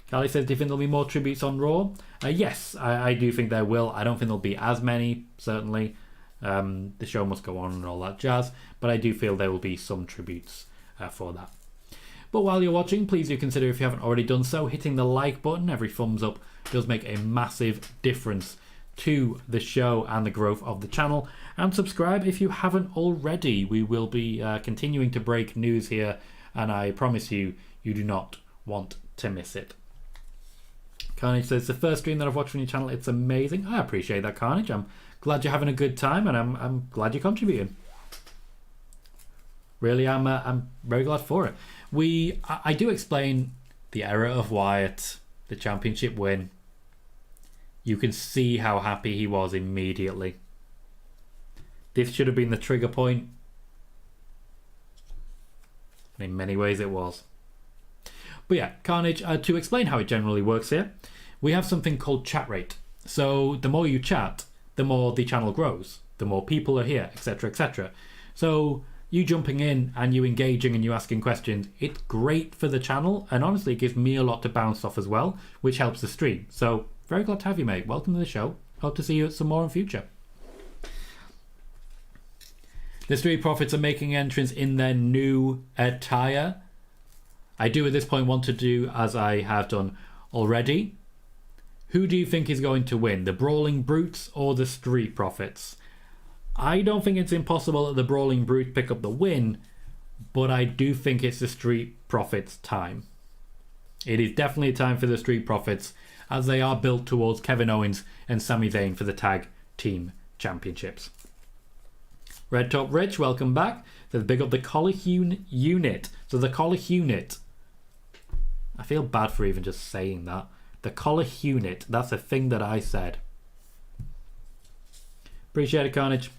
Carly says, do you think there'll be more tributes on Raw? Yes, I do think there will. I don't think there'll be as many, certainly. The show must go on and all that jazz, but I do feel there will be some tributes for that. But while you're watching, please do consider, if you haven't already done so, hitting the like button. Every thumbs up does make a massive difference to the show and the growth of the channel. And subscribe if you haven't already. We will be continuing to break news here, and I promise you, you do not want to miss it. Carnage says, the first stream that I've watched on your channel, it's amazing. I appreciate that, Carnage. I'm glad you're having a good time, and I'm glad you're contributing. Really, I'm very glad for it. I do explain the era of Wyatt, the championship win. You can see how happy he was immediately. This should have been the trigger point. And in many ways it was. But yeah, Carnage, to explain how it generally works here, we have something called chat rate. So the more you chat, the more the channel grows, the more people are here, etc, etc. So you jumping in and you engaging and you asking questions, it's great for the channel, and honestly it gives me a lot to bounce off as well, which helps the stream. So very glad to have you, mate. Welcome to the show. Hope to see you at some more in future. The Street Profits are making entrance in their new attire. I do at this point want to do as I have done already. Who do you think is going to win? The Brawling Brutes or the Street Profits? I don't think it's impossible that the Brawling Brutes pick up the win, but I do think it's the Street Profits' time. It is definitely a time for the Street Profits, as they are built towards Kevin Owens and Sami Zayn for the Tag Team Championships. Red Top Rich, welcome back. Says, big up the Colohue unit. So the Colohue unit. I feel bad for even just saying that. The Colohue unit. That's a thing that I said. Appreciate it, Carnage.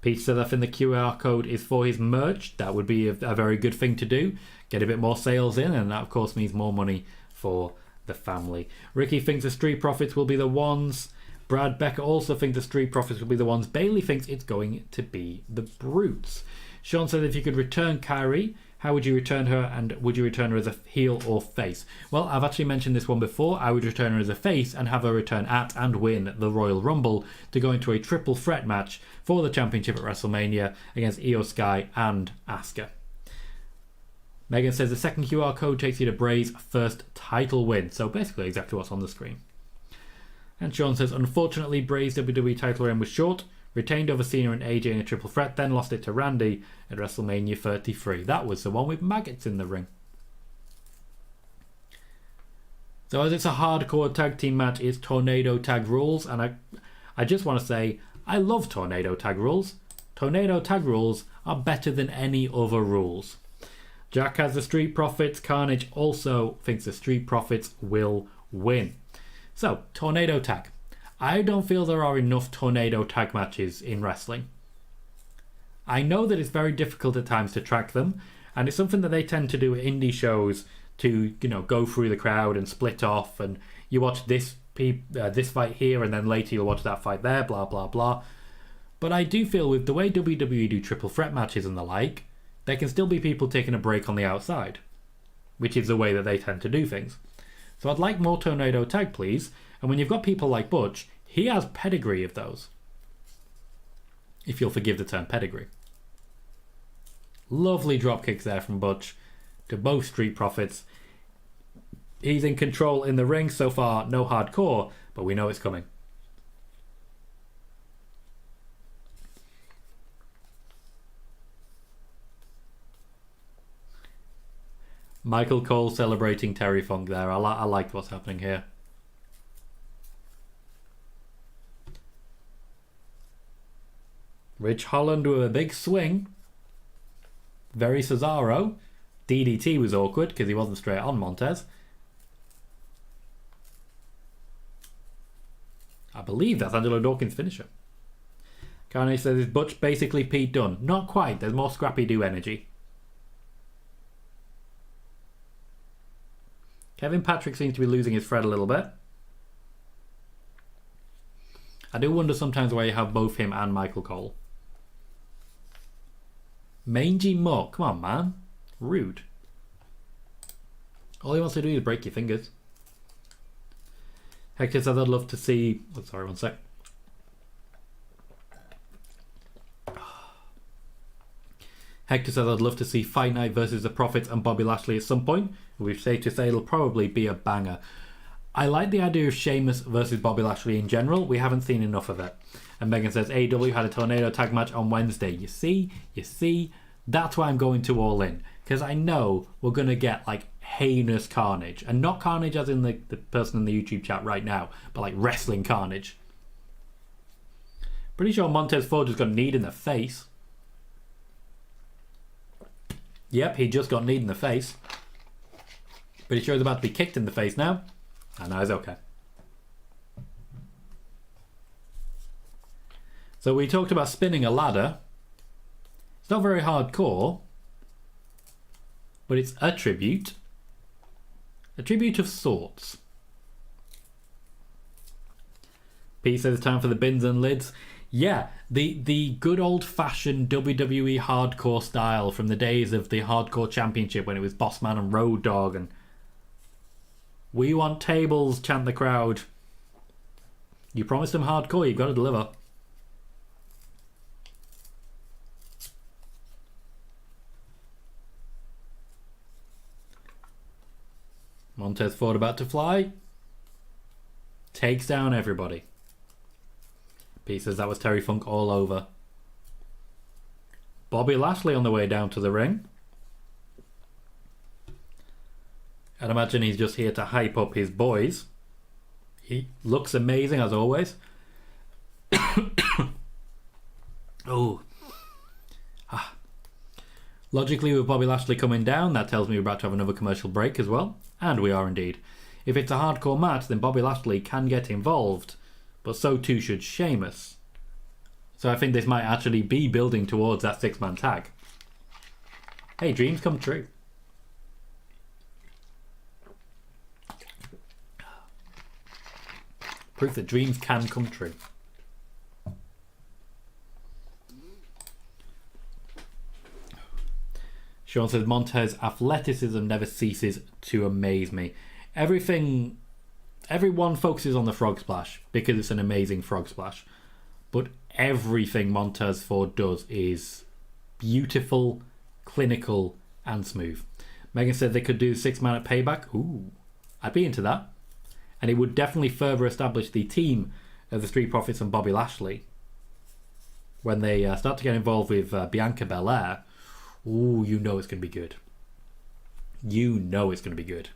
Pete says, I think the QR code is for his merch. That would be a very good thing to do. Get a bit more sales in, and that of course means more money for the family. Ricky thinks the Street Profits will be the ones. Brad Becker also thinks the Street Profits will be the ones. Bailey thinks it's going to be the Brutes. Sean said, if you could return Kyrie, how would you return her, and would you return her as a heel or face? Well, I've actually mentioned this one before. I would return her as a face and have her return at and win the Royal Rumble to go into a triple threat match for the championship at WrestleMania against Io Sky and Asuka. Megan says the second QR code takes you to Bray's first title win. So basically exactly what's on the screen. And Sean says, unfortunately, Bray's WWE title reign was short. Retained over Cena and AJ in a triple threat, then lost it to Randy at WrestleMania 33. That was the one with maggots in the ring. So as it's a hardcore tag team match, it's Tornado Tag Rules. And I just want to say, I love Tornado Tag Rules. Tornado Tag Rules are better than any other rules. Jack has the Street Profits. Carnage also thinks the Street Profits will win. So, Tornado Tag. I don't feel there are enough Tornado Tag matches in wrestling. I know that it's very difficult at times to track them, and it's something that they tend to do at indie shows to, go through the crowd and split off, and you watch this fight here, and then later you'll watch that fight there, blah, blah, blah. But I do feel with the way WWE do triple threat matches and the like, there can still be people taking a break on the outside, which is the way that they tend to do things. So I'd like more Tornado Tag, please. And when you've got people like Butch, he has pedigree of those. If you'll forgive the term pedigree. Lovely drop kicks there from Butch to both Street Profits. He's in control in the ring so far, no hardcore, but we know it's coming. Michael Cole celebrating Terry Funk there. I liked what's happening here. Rich Holland with a big swing. Very Cesaro. DDT was awkward because he wasn't straight on Montez. I believe that's Angelo Dawkins' finisher. Carnage says, is Butch basically Pete Dunne? Not quite. There's more Scrappy-Doo energy. Kevin Patrick seems to be losing his thread a little bit. I do wonder sometimes why you have both him and Michael Cole. Mangy Muck. Come on, man. Rude. All he wants to do is break your fingers. Hector says I'd love to see... Oh, sorry, one sec. Hector says I'd love to see Fight Night versus the Profits and Bobby Lashley at some point. We've safe to say it'll probably be a banger. I like the idea of Sheamus versus Bobby Lashley in general. We haven't seen enough of it. And Megan says AEW had a tornado tag match on Wednesday. You see, that's why I'm going to All In. Because I know we're going to get like heinous carnage. And not carnage as in the person in the YouTube chat right now, but like wrestling carnage. Pretty sure Montez Ford just got kneed in the face. Yep, he just got kneed in the face. Pretty sure he's about to be kicked in the face now. And now he's okay. So we talked about spinning a ladder. It's not very hardcore, but it's a tribute. A tribute of sorts. Pete says it's time for the bins and lids. Yeah, the good old-fashioned WWE hardcore style from the days of the Hardcore Championship when it was Bossman and Road Dogg and "We want tables," chant the crowd. You promised them hardcore, you've got to deliver. Montez Ford about to fly. Takes down everybody. Pete says that was Terry Funk all over. Bobby Lashley on the way down to the ring. I'd imagine he's just here to hype up his boys. He looks amazing as always. Oh. Logically, with Bobby Lashley coming down, that tells me we're about to have another commercial break as well. And we are indeed. If it's a hardcore match, then Bobby Lashley can get involved, but so too should Sheamus. So I think this might actually be building towards that 6-man tag. Hey, dreams come true. Proof that dreams can come true. Sean says Montez athleticism never ceases to amaze me. Everyone focuses on the frog splash because it's an amazing frog splash, but everything Montez Ford does is beautiful, clinical, and smooth. Megan said they could do 6-man at Payback. Ooh, I'd be into that. And it would definitely further establish the team of the Street Profits and Bobby Lashley. When they start to get involved with Bianca Belair, ooh, you know it's going to be good. You know it's going to be good.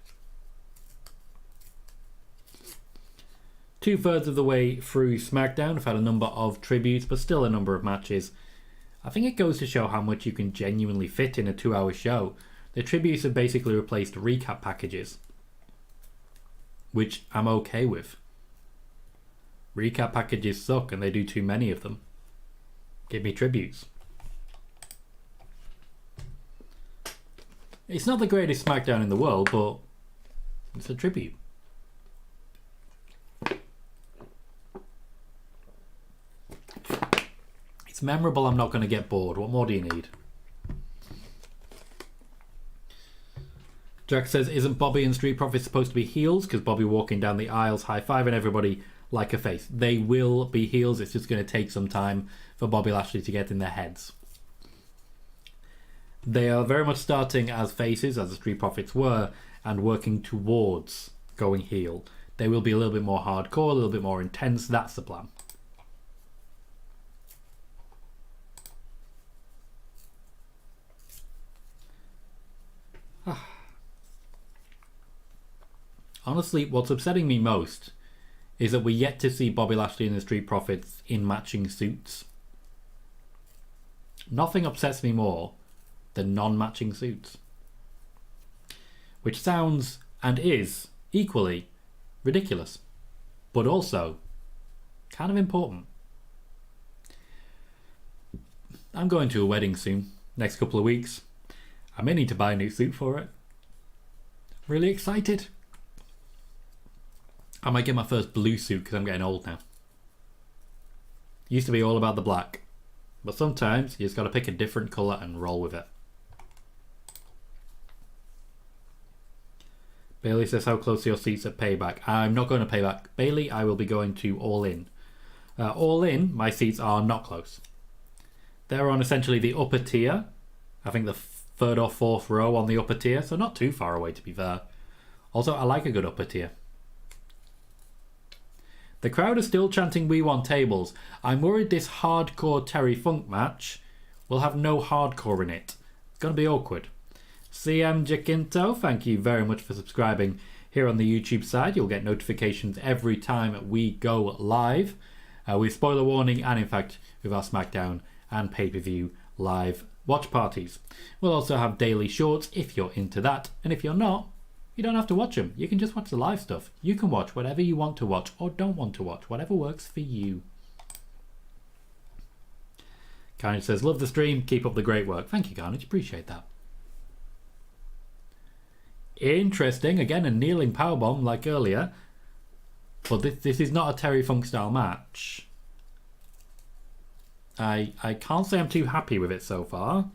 2/3 of the way through SmackDown. I've had a number of tributes, but still a number of matches. I think it goes to show how much you can genuinely fit in a 2-hour show. The tributes have basically replaced recap packages, which I'm okay with. Recap packages suck and they do too many of them. Give me tributes. It's not the greatest SmackDown in the world, but it's a tribute. It's memorable, I'm not going to get bored. What more do you need? Jack says, isn't Bobby and Street Profits supposed to be heels? Because Bobby walking down the aisles, high-fiving everybody like a face. They will be heels. It's just going to take some time for Bobby Lashley to get in their heads. They are very much starting as faces, as the Street Profits were, and working towards going heel. They will be a little bit more hardcore, a little bit more intense. That's the plan. Honestly, what's upsetting me most is that we're yet to see Bobby Lashley and the Street Profits in matching suits. Nothing upsets me more than non-matching suits. Which sounds and is equally ridiculous, but also kind of important. I'm going to a wedding soon, next couple of weeks. I may need to buy a new suit for it. Really excited. I might get my first blue suit because I'm getting old now. Used to be all about the black. But sometimes you just got to pick a different colour and roll with it. Bailey says, how close are your seats at Payback? I'm not going to Payback. Bailey, I will be going to All In. All In, my seats are not close. They're on essentially the upper tier. I think the third or fourth row on the upper tier. So not too far away, to be fair. Also, I like a good upper tier. The crowd are still chanting, we want tables. I'm worried this hardcore Terry Funk match will have no hardcore in it. It's going to be awkward. CM Jacinto, thank you very much for subscribing here on the YouTube side. You'll get notifications every time we go live with spoiler warning and, in fact, with our Smackdown and pay-per-view live watch parties. We'll also have daily shorts if you're into that. And if you're not, you don't have to watch them. You can just watch the live stuff. You can watch whatever you want to watch or don't want to watch. Whatever works for you. Carnage says, love the stream. Keep up the great work. Thank you, Carnage. Appreciate that. Interesting. Again, a kneeling powerbomb like earlier. But this is not a Terry Funk style match. I can't say I'm too happy with it so far.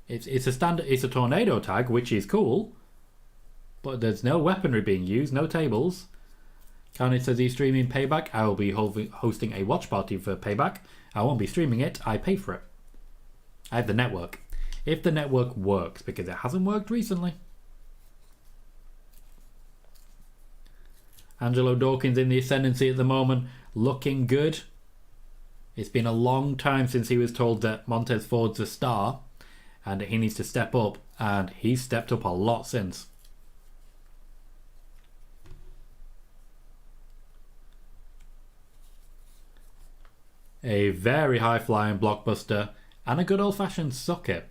It's a standard. It's a tornado tag, which is cool. But there's no weaponry being used, no tables. Carnage says he's streaming Payback. I will be hosting a watch party for Payback. I won't be streaming it. I pay for it. I have the network. If the network works, because it hasn't worked recently. Angelo Dawkins in the ascendancy at the moment, looking good. It's been a long time since he was told that Montez Ford's a star and he needs to step up, and he's stepped up a lot since. A very high-flying blockbuster and a good old-fashioned suck it.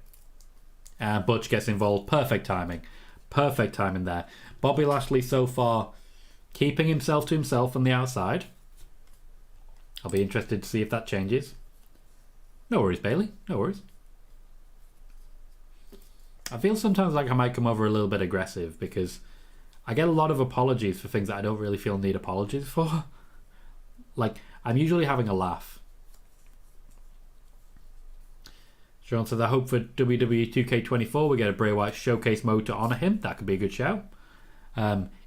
And Butch gets involved. Perfect timing. Perfect timing there. Bobby Lashley so far keeping himself to himself on the outside. I'll be interested to see if that changes. No worries, Bailey. No worries. I feel sometimes like I might come over a little bit aggressive because I get a lot of apologies for things that I don't really feel need apologies for. Like, I'm usually having a laugh. Sean says, I hope for WWE 2K24 we get a Bray Wyatt showcase mode to honour him. That could be a good shout.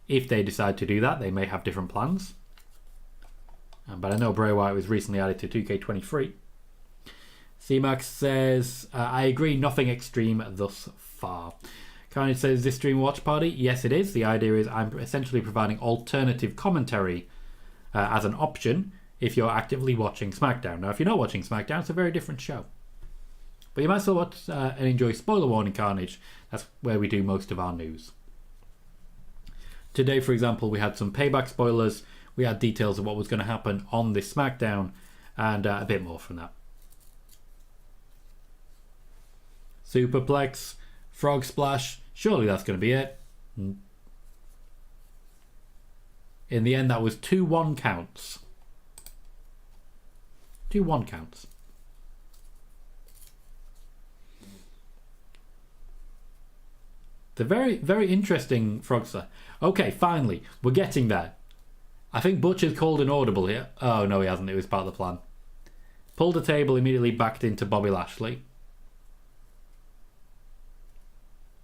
If they decide to do that, they may have different plans. But I know Bray Wyatt was recently added to 2K23. C-Max says, I agree, nothing extreme thus far. Carnage says, is this stream watch party? Yes, it is. The idea is I'm essentially providing alternative commentary as an option if you're actively watching SmackDown. Now, if you're not watching SmackDown, it's a very different show. But you might still watch and enjoy Spoiler Warning Carnage. That's where we do most of our news. Today, for example, we had some Payback spoilers. We had details of what was going to happen on this SmackDown and a bit more from that. Superplex, Frog Splash. Surely that's going to be it. In the end, that was 2 1 counts. 2 1 counts. The very, very interesting Frog Splash. Okay, finally, we're getting there. I think Butch has called an audible here. Oh, no, he hasn't. It was part of the plan. Pulled the table, immediately backed into Bobby Lashley.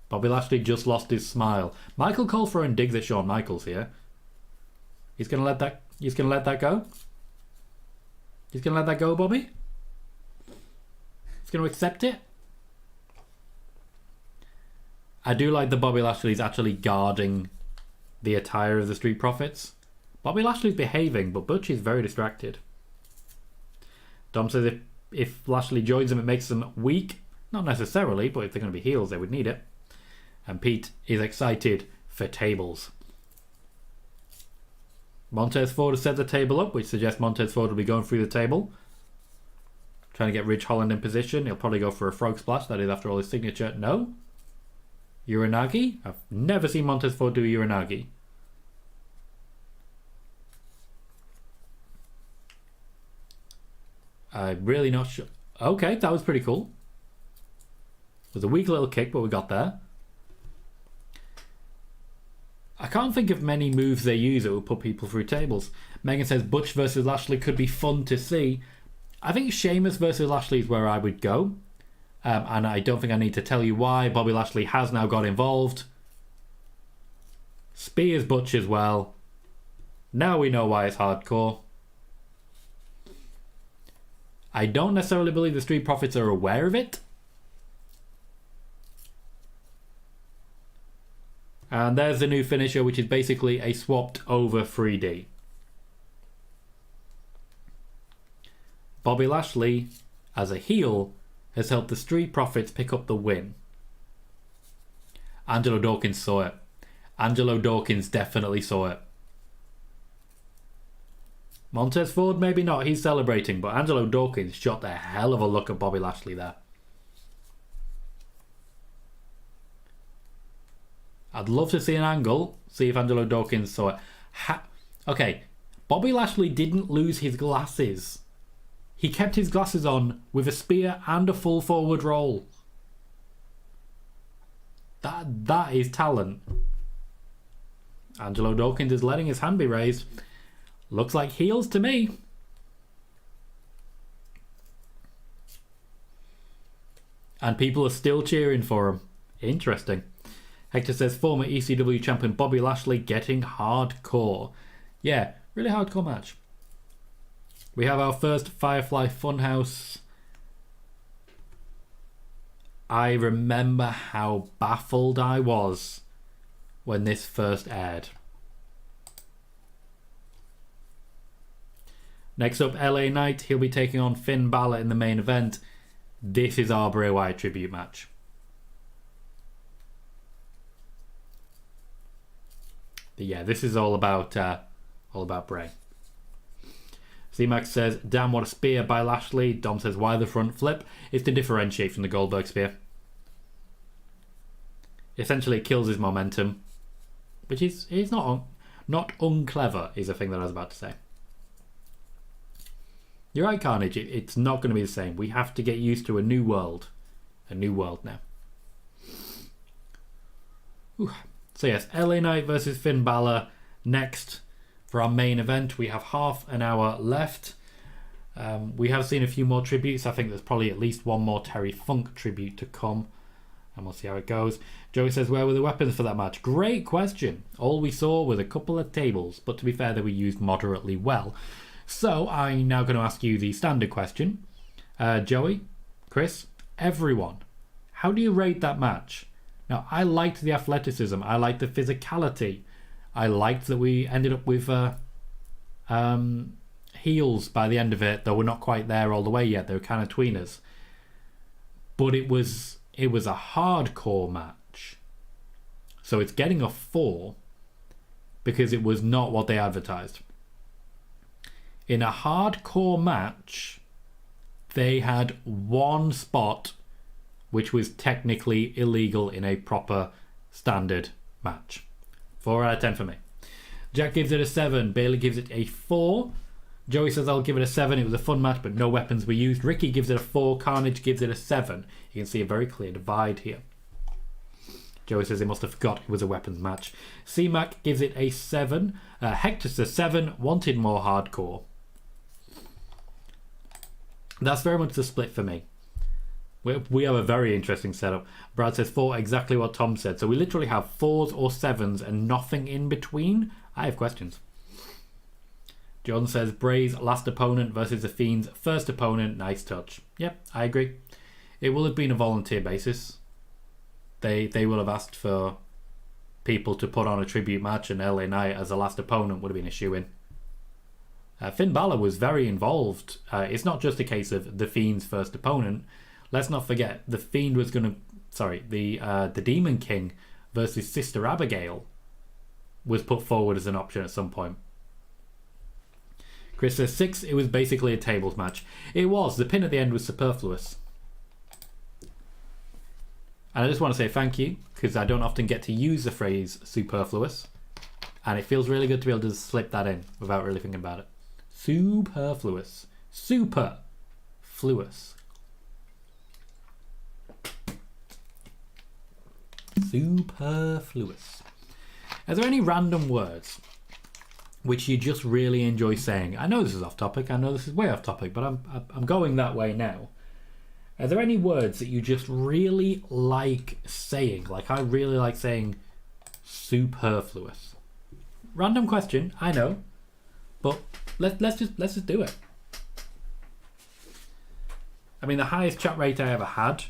Bobby Lashley just lost his smile. Michael Cole throwing digs at Shawn Michaels here. He's gonna let that go? He's gonna let that go, Bobby? He's gonna accept it? I do like that Bobby Lashley's actually guarding the attire of the Street Profits. Bobby Lashley's behaving, but Butch is very distracted. Dom says if Lashley joins them, it makes them weak. Not necessarily, but if they're going to be heels, they would need it. And Pete is excited for tables. Montez Ford has set the table up, which suggests Montez Ford will be going through the table. Trying to get Ridge Holland in position. He'll probably go for a frog splash. That is, after all, his signature. No? Uranagi? I've never seen Montez Ford do Uranagi. I'm really not sure. Okay, that was pretty cool. It was a weak little kick, but we got there. can't think of many moves they use that will put people through tables. Megan says Butch versus Lashley could be fun to see. I think Sheamus versus Lashley is where I would go. And I don't think I need to tell you why. Bobby Lashley has now got involved. Spears Butch as well. Now we know why it's hardcore. I don't necessarily believe the Street Profits are aware of it. And there's the new finisher, which is basically a swapped over 3D. Bobby Lashley, as a heel, has helped the Street Profits pick up the win. Angelo Dawkins saw it. Angelo Dawkins definitely saw it. Montez Ford, maybe not. He's celebrating. But Angelo Dawkins shot the hell of a look at Bobby Lashley there. I'd love to see an angle. See if Angelo Dawkins saw it. Okay. Bobby Lashley didn't lose his glasses. He kept his glasses on with a spear and a full forward roll. That is talent. Angelo Dawkins is letting his hand be raised. Looks like heels to me. And people are still cheering for him. Interesting. Hector says former ECW champion Bobby Lashley getting hardcore. Yeah, really hardcore match. We have our first Firefly Funhouse. I remember how baffled I was when this first aired. Next up, LA Knight. He'll be taking on Finn Balor in the main event. This is our Bray Wyatt tribute match. But yeah, this is all about Bray. C-Max says, damn, what a spear by Lashley. Dom says, why the front flip? It's to differentiate from the Goldberg spear. Essentially, it kills his momentum. Which is not unclever, is the thing that I was about to say. You're right, Carnage. It's not going to be the same. We have to get used to a new world. A new world now. Ooh. So yes, LA Knight versus Finn Balor. Next, for our main event, we have half an hour left. We have seen a few more tributes. I think there's probably at least one more Terry Funk tribute to come. And we'll see how it goes. Joey says, where were the weapons for that match? Great question. All we saw was a couple of tables. But to be fair, they were used moderately well. So I'm now going to ask you the standard question. Joey, Chris, everyone, how do you rate that match? Now, I liked the athleticism. I liked the physicality. I liked that we ended up with heels by the end of it, though we're not quite there all the way yet. They were kind of tweeners. But it was a hardcore match. So it's getting a 4 because it was not what they advertised. In a hardcore match, they had one spot which was technically illegal in a proper standard match. 4 out of 10 for me. Jack gives it a 7. Bailey gives it a 4. Joey says I'll give it a 7. It was a fun match, but no weapons were used. Ricky gives it a 4. Carnage gives it a 7. You can see a very clear divide here. Joey says he must have forgot it was a weapons match. C-Mac gives it a 7. Hector says 7. Wanted more hardcore. That's very much the split for me. We have a very interesting setup. Brad says 4, exactly what Tom said. So we literally have 4s or 7s and nothing in between. I have questions. John says Bray's last opponent versus The Fiend's first opponent. Nice touch. Yep, I agree. It will have been a volunteer basis. They will have asked for people to put on a tribute match, and LA Knight as the last opponent would have been a shoo-in. Finn Balor was very involved. It's not just a case of The Fiend's first opponent. Let's not forget, The Fiend was going to... Sorry, the Demon King versus Sister Abigail was put forward as an option at some point. Chris says 6, it was basically a tables match. It was. The pin at the end was superfluous. And I just want to say thank you, because I don't often get to use the phrase superfluous. And it feels really good to be able to slip that in without really thinking about it. Superfluous. Superfluous. Superfluous. Are there any random words which you just really enjoy saying? I know this is off topic. I know this is way off topic, but I'm going that way now. Are there any words that you just really like saying? Like, I really like saying superfluous. Random question, I know, but let's just do it. I mean, the highest chat rate I ever had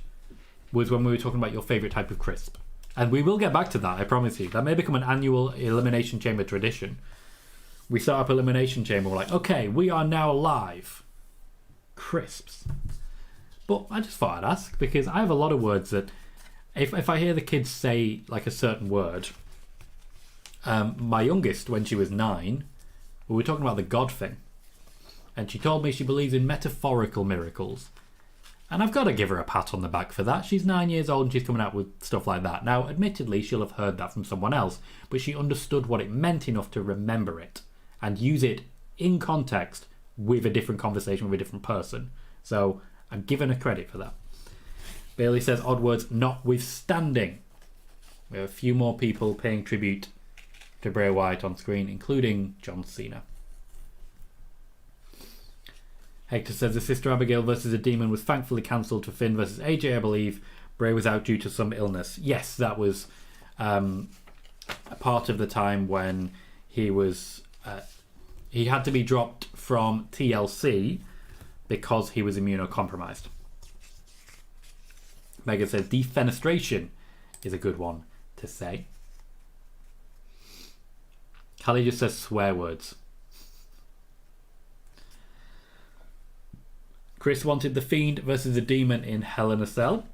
was when we were talking about your favourite type of crisp. And we will get back to that, I promise you. That may become an annual Elimination Chamber tradition. We start up Elimination Chamber, we're like, okay, we are now live. Crisps. But I just thought I'd ask, because I have a lot of words that, if I hear the kids say like a certain word, my youngest, when she was 9, we were talking about the God thing. And she told me she believes in metaphorical miracles. And I've got to give her a pat on the back for that. She's 9 years old and she's coming out with stuff like that. Now, admittedly, she'll have heard that from someone else, but she understood what it meant enough to remember it and use it in context with a different conversation with a different person. So I'm giving her credit for that. Bailey says odd words notwithstanding. We have a few more people paying tribute to Bray Wyatt on screen, including John Cena. Hector says the Sister Abigail versus a Demon was thankfully cancelled for Finn versus AJ, I believe. Bray was out due to some illness. Yes, that was a part of the time when he was he had to be dropped from TLC because he was immunocompromised. Megan says defenestration is a good one to say. Callie just says swear words. Chris wanted the Fiend versus the Demon in Hell in a Cell.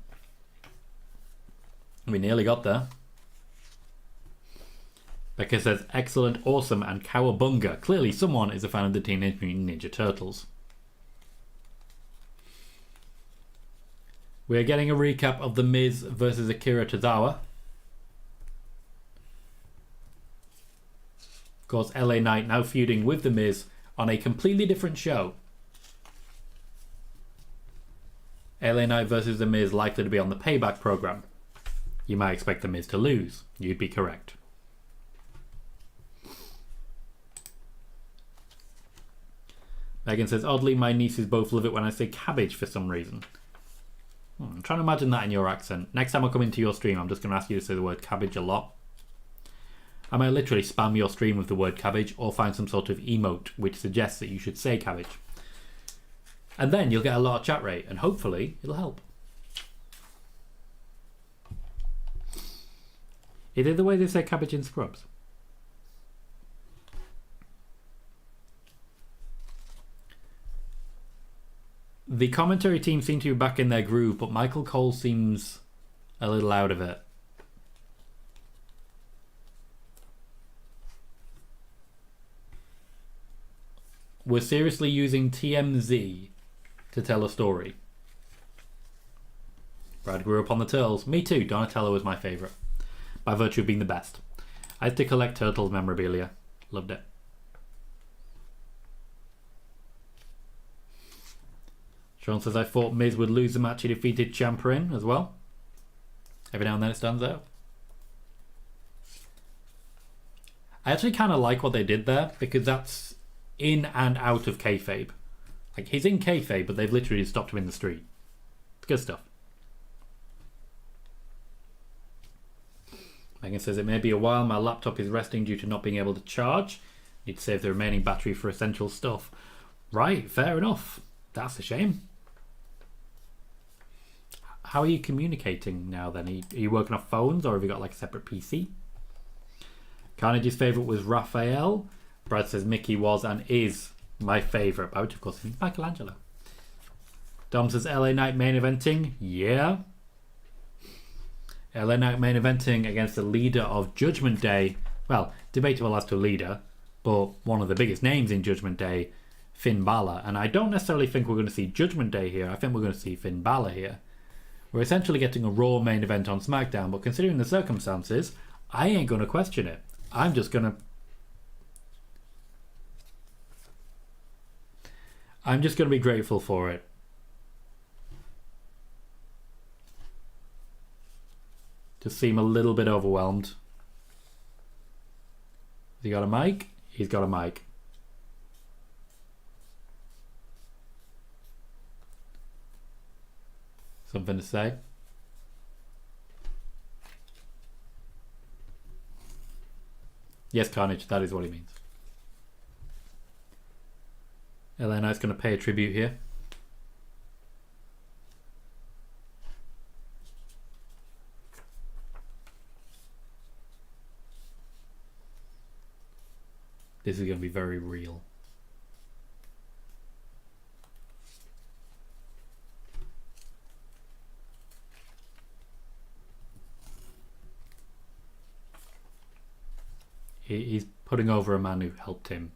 We nearly got there. Becca says excellent, awesome, and cowabunga. Clearly someone is a fan of the Teenage Mutant Ninja Turtles. We are getting a recap of The Miz versus Akira Tozawa. Of course, LA Knight now feuding with The Miz on a completely different show. LA Knight versus The Miz likely to be on the Payback program. You might expect The Miz to lose. You'd be correct. Megan says, oddly, my nieces both love it when I say cabbage for some reason. I'm trying to imagine that in your accent. Next time I come into your stream, I'm just going to ask you to say the word cabbage a lot. I might literally spam your stream with the word cabbage or find some sort of emote which suggests that you should say cabbage. And then you'll get a lot of chat rate, and hopefully it'll help. Is it the way they say cabbage in Scrubs? The commentary team seem to be back in their groove, but Michael Cole seems a little out of it. We're seriously using TMZ to tell a story. Brad grew up on the Turtles. Me too. Donatello was my favourite, by virtue of being the best. I had to collect Turtles memorabilia. Loved it. Sean says I thought Miz would lose the match he defeated Ciampa in as well. Every now and then it stands out. I actually kind of like what they did there, because that's in and out of kayfabe. Like, he's in kayfabe, but they've literally stopped him in the street. It's good stuff. Megan says it may be a while. My laptop is resting due to not being able to charge. Need to save the remaining battery for essential stuff. Right, fair enough. That's a shame. How are you communicating now then? Are you working off phones, or have you got like a separate PC? Carnage's favourite was Raphael. Brad says Mickey was and is my favourite, but of course it's Michelangelo. Dom says LA Knight main eventing. Yeah. LA Knight main eventing against the leader of Judgment Day. Well, debatable as to leader, but one of the biggest names in Judgment Day, Finn Balor. And I don't necessarily think we're going to see Judgment Day here. I think we're going to see Finn Balor here. We're essentially getting a Raw main event on SmackDown, but considering the circumstances, I ain't going to question it. I'm just going to be grateful for it. Just seem a little bit overwhelmed. he got a mic? He's got a mic. Something to say? Yes, Carnage, that is what he means. LA Knight's going to pay a tribute here. This is going to be very real. He's putting over a man who helped him.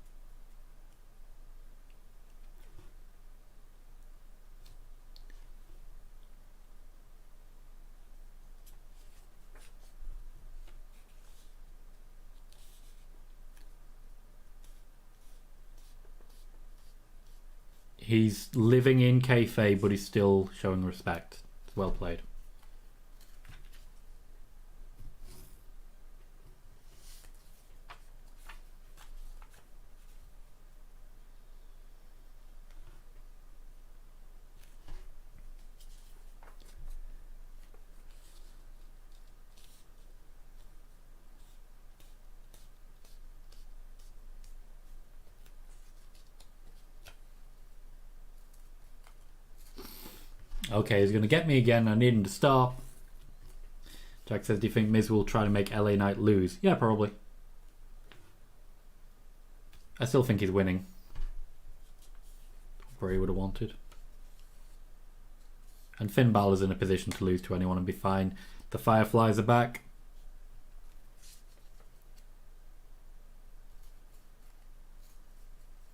He's living in kayfabe, but he's still showing respect. It's well played. Okay, he's going to get me again. I need him to stop. Jack says, do you think Miz will try to make LA Knight lose? Yeah, probably. I still think he's winning. Bray would have wanted. And Finn Balor's in a position to lose to anyone and be fine. The Fireflies are back.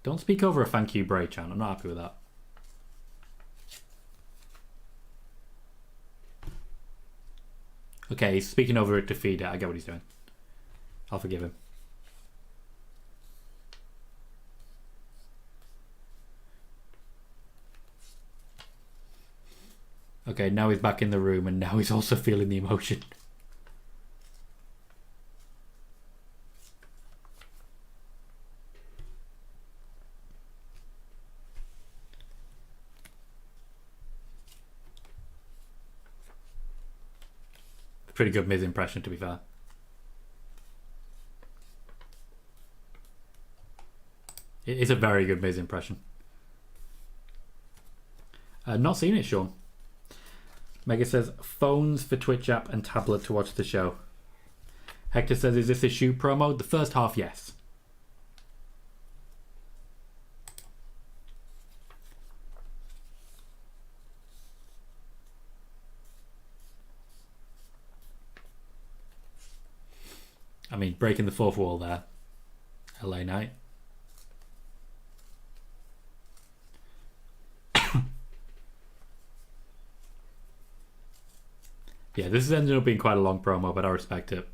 Don't speak over a thank you Bray chant. I'm not happy with that. Okay, he's speaking over it to feed it. I get what he's doing. I'll forgive him. Okay, now he's back in the room and now he's also feeling the emotion. Pretty good Miz impression, to be fair. It is a very good Miz impression. Not seen it, Sean. Mega says, phones for Twitch app and tablet to watch the show. Hector says, is this a shoot promo? The first half, yes. I mean, breaking the fourth wall there. LA Knight. Yeah, this has ended up being quite a long promo, but I respect it.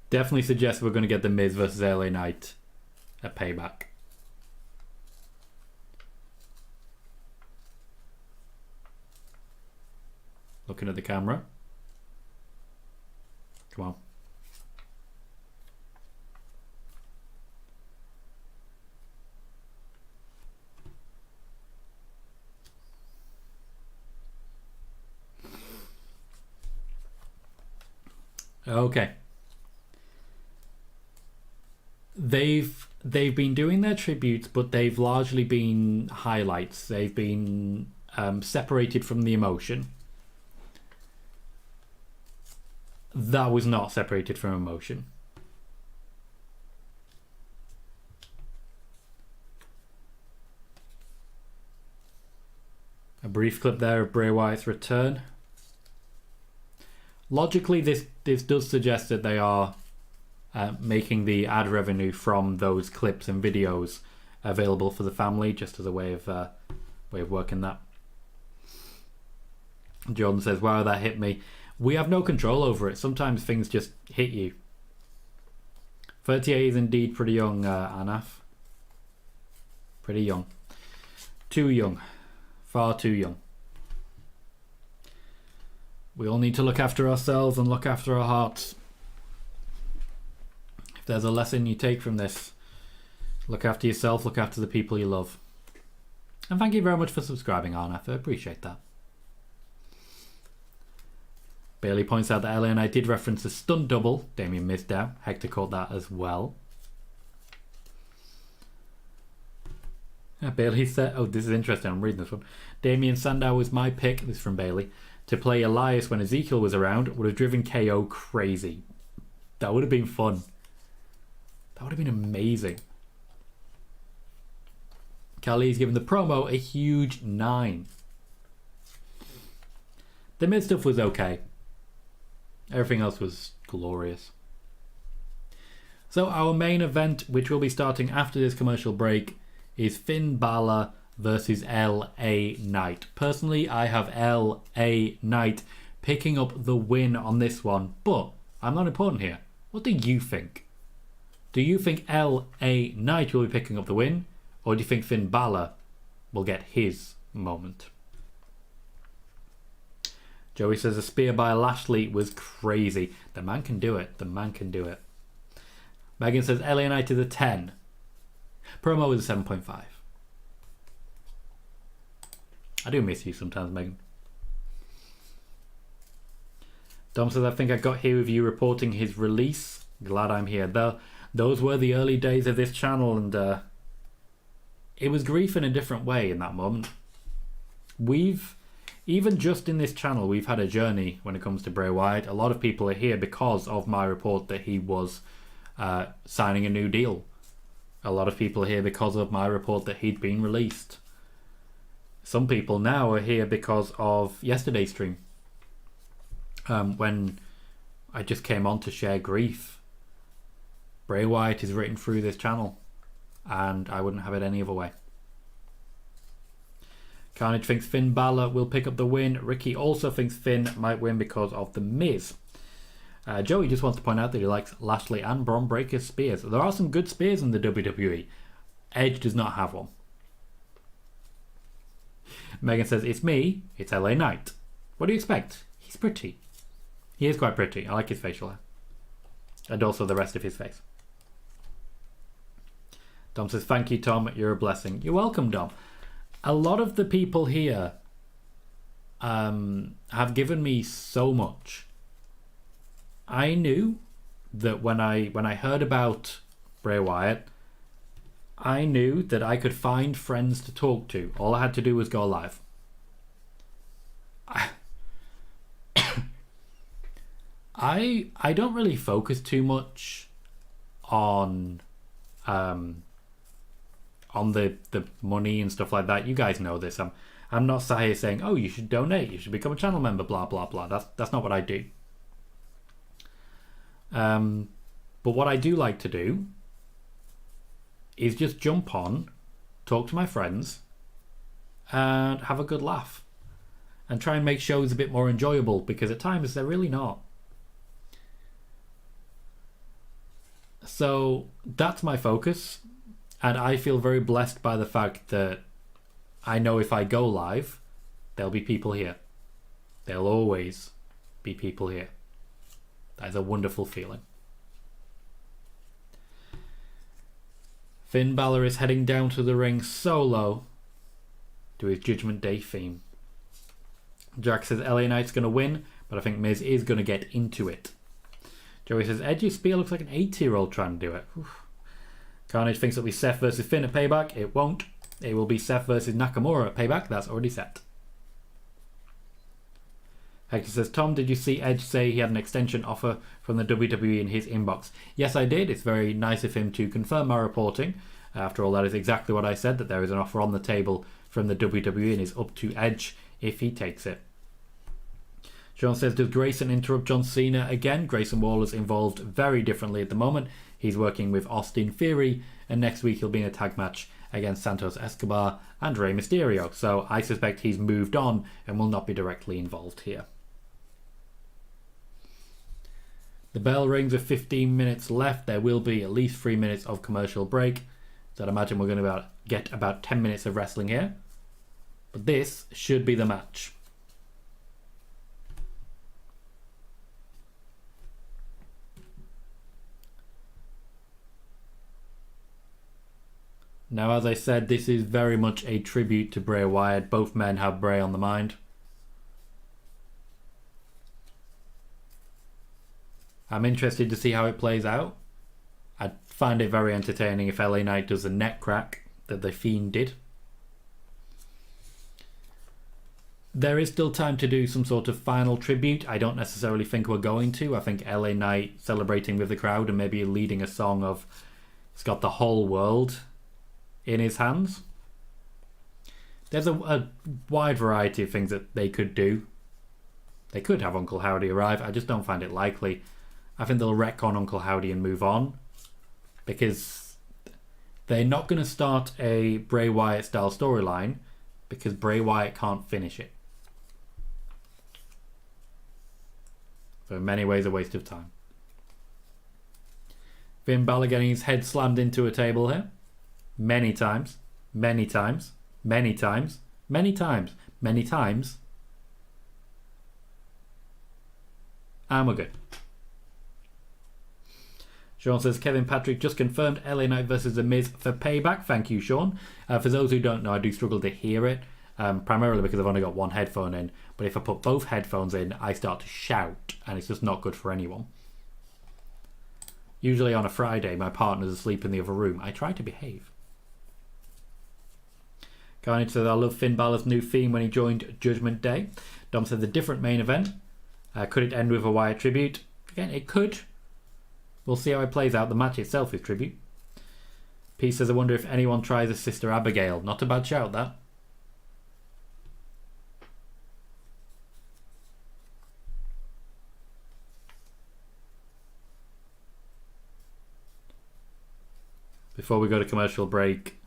Definitely suggest we're going to get the Miz versus LA Knight at Payback. Looking at the camera. Come on. Okay. They've been doing their tributes, but they've largely been highlights. They've been separated from the emotion. That was not separated from emotion. A brief clip there of Bray Wyatt's return. Logically, this does suggest that they are making the ad revenue from those clips and videos available for the family, just as a way of working that. Jordan says, wow, that hit me. We have no control over it. Sometimes things just hit you. 38 is indeed pretty young, Anaf. Pretty young. Too young. Far too young. We all need to look after ourselves and look after our hearts. If there's a lesson you take from this, look after yourself, look after the people you love. And thank you very much for subscribing, Arnath. I appreciate that. Bailey points out that LA and I did reference a stunt double. Damien missed out. Hector caught that as well. Bailey said, oh, this is interesting. I'm reading this one. Damien Sandow was my pick. This is from Bailey. To play Elias when Ezekiel was around would have driven KO crazy. That would have been fun. That would have been amazing. Kali's given the promo a huge 9. The mid stuff was okay. Everything else was glorious. So our main event, which will be starting after this commercial break, is Finn Balor versus LA Knight. Personally, I have LA Knight picking up the win on this one, but I'm not important here. What do you think? Do you think LA Knight will be picking up the win, or do you think Finn Balor will get his moment? Joey says a spear by Lashley was crazy. The man can do it. The man can do it. Megan says LA Knight is a 10. Promo is a 7.5. I do miss you sometimes, Megan. Dom says, I think I got here with you reporting his release. Glad I'm here. Those were the early days of this channel, and it was grief in a different way in that moment. Even just in this channel, we've had a journey when it comes to Bray Wyatt. A lot of people are here because of my report that he was signing a new deal. A lot of people are here because of my report that he'd been released. Some people now are here because of yesterday's stream, when I just came on to share grief. Bray Wyatt is written through this channel, and I wouldn't have it any other way. Carnage thinks Finn Balor will pick up the win. Ricky also thinks Finn might win because of The Miz. Joey just wants to point out that he likes Lashley and Braun Breaker's spears. There are some good spears in the WWE. Edge does not have one. Megan says, it's me, it's LA Knight. What do you expect? He's pretty. He is quite pretty. I like his facial hair. And also the rest of his face. Dom says, thank you, Tom. You're a blessing. You're welcome, Dom. A lot of the people here have given me so much. I knew that when I heard about Bray Wyatt, I knew that I could find friends to talk to. All I had to do was go live. I don't really focus too much on the money and stuff like that. You guys know this. I'm not sat here saying, oh, you should donate, you should become a channel member, blah blah blah. That's not what I do. But what I do like to do is just jump on, talk to my friends, and have a good laugh, and try and make shows a bit more enjoyable, because at times they're really not. So that's my focus, and I feel very blessed by the fact that I know if I go live, there'll be people here. There'll always be people here. That is a wonderful feeling. Finn Balor is heading down to the ring solo to his Judgment Day theme. Jack says LA Knight's going to win, but I think Miz is going to get into it. Joey says Edge's spear looks like an 80-year-old trying to do it. Oof. Carnage thinks it'll be Seth versus Finn at Payback. It won't. It will be Seth versus Nakamura at Payback. That's already set. Hector says, Tom, did you see Edge say he had an extension offer from the WWE in his inbox? Yes, I did. It's very nice of him to confirm my reporting. After all, that is exactly what I said, that there is an offer on the table from the WWE and it's up to Edge if he takes it. Sean says, does Grayson interrupt John Cena again? Grayson Waller's involved very differently at the moment. He's working with Austin Theory, and next week he'll be in a tag match against Santos Escobar and Rey Mysterio. So I suspect he's moved on and will not be directly involved here. The bell rings with 15 minutes left. There will be at least 3 minutes of commercial break. So I'd imagine we're going to get about 10 minutes of wrestling here. But this should be the match. Now, as I said, this is very much a tribute to Bray Wyatt. Both men have Bray on the mind. I'm interested to see how it plays out. I'd find it very entertaining if LA Knight does a neck crack that The Fiend did. There is still time to do some sort of final tribute. I don't necessarily think we're going to. I think LA Knight celebrating with the crowd and maybe leading a song of "It's got the whole world in his hands." There's a wide variety of things that they could do. They could have Uncle Howdy arrive. I just don't find it likely. I think they'll retcon Uncle Howdy and move on, because they're not going to start a Bray Wyatt style storyline because Bray Wyatt can't finish it. So in many ways a waste of time. Finn Balor getting his head slammed into a table here. Many times. Many times. Many times. Many times. Many times. And we're good. Sean says, Kevin Patrick just confirmed LA Knight versus The Miz for Payback. Thank you, Sean. For those who don't know, I do struggle to hear it, primarily because I've only got one headphone in. But if I put both headphones in, I start to shout, and it's just not good for anyone. Usually on a Friday, my partner's asleep in the other room. I try to behave. Carnage says, I love Finn Balor's new theme when he joined Judgment Day. Dom said, the different main event. Could it end with a Wyatt tribute? Again, it could. We'll see how it plays out. The match itself is tribute. P says, I wonder if anyone tries a Sister Abigail. Not a bad shout, that. Before we go to commercial break,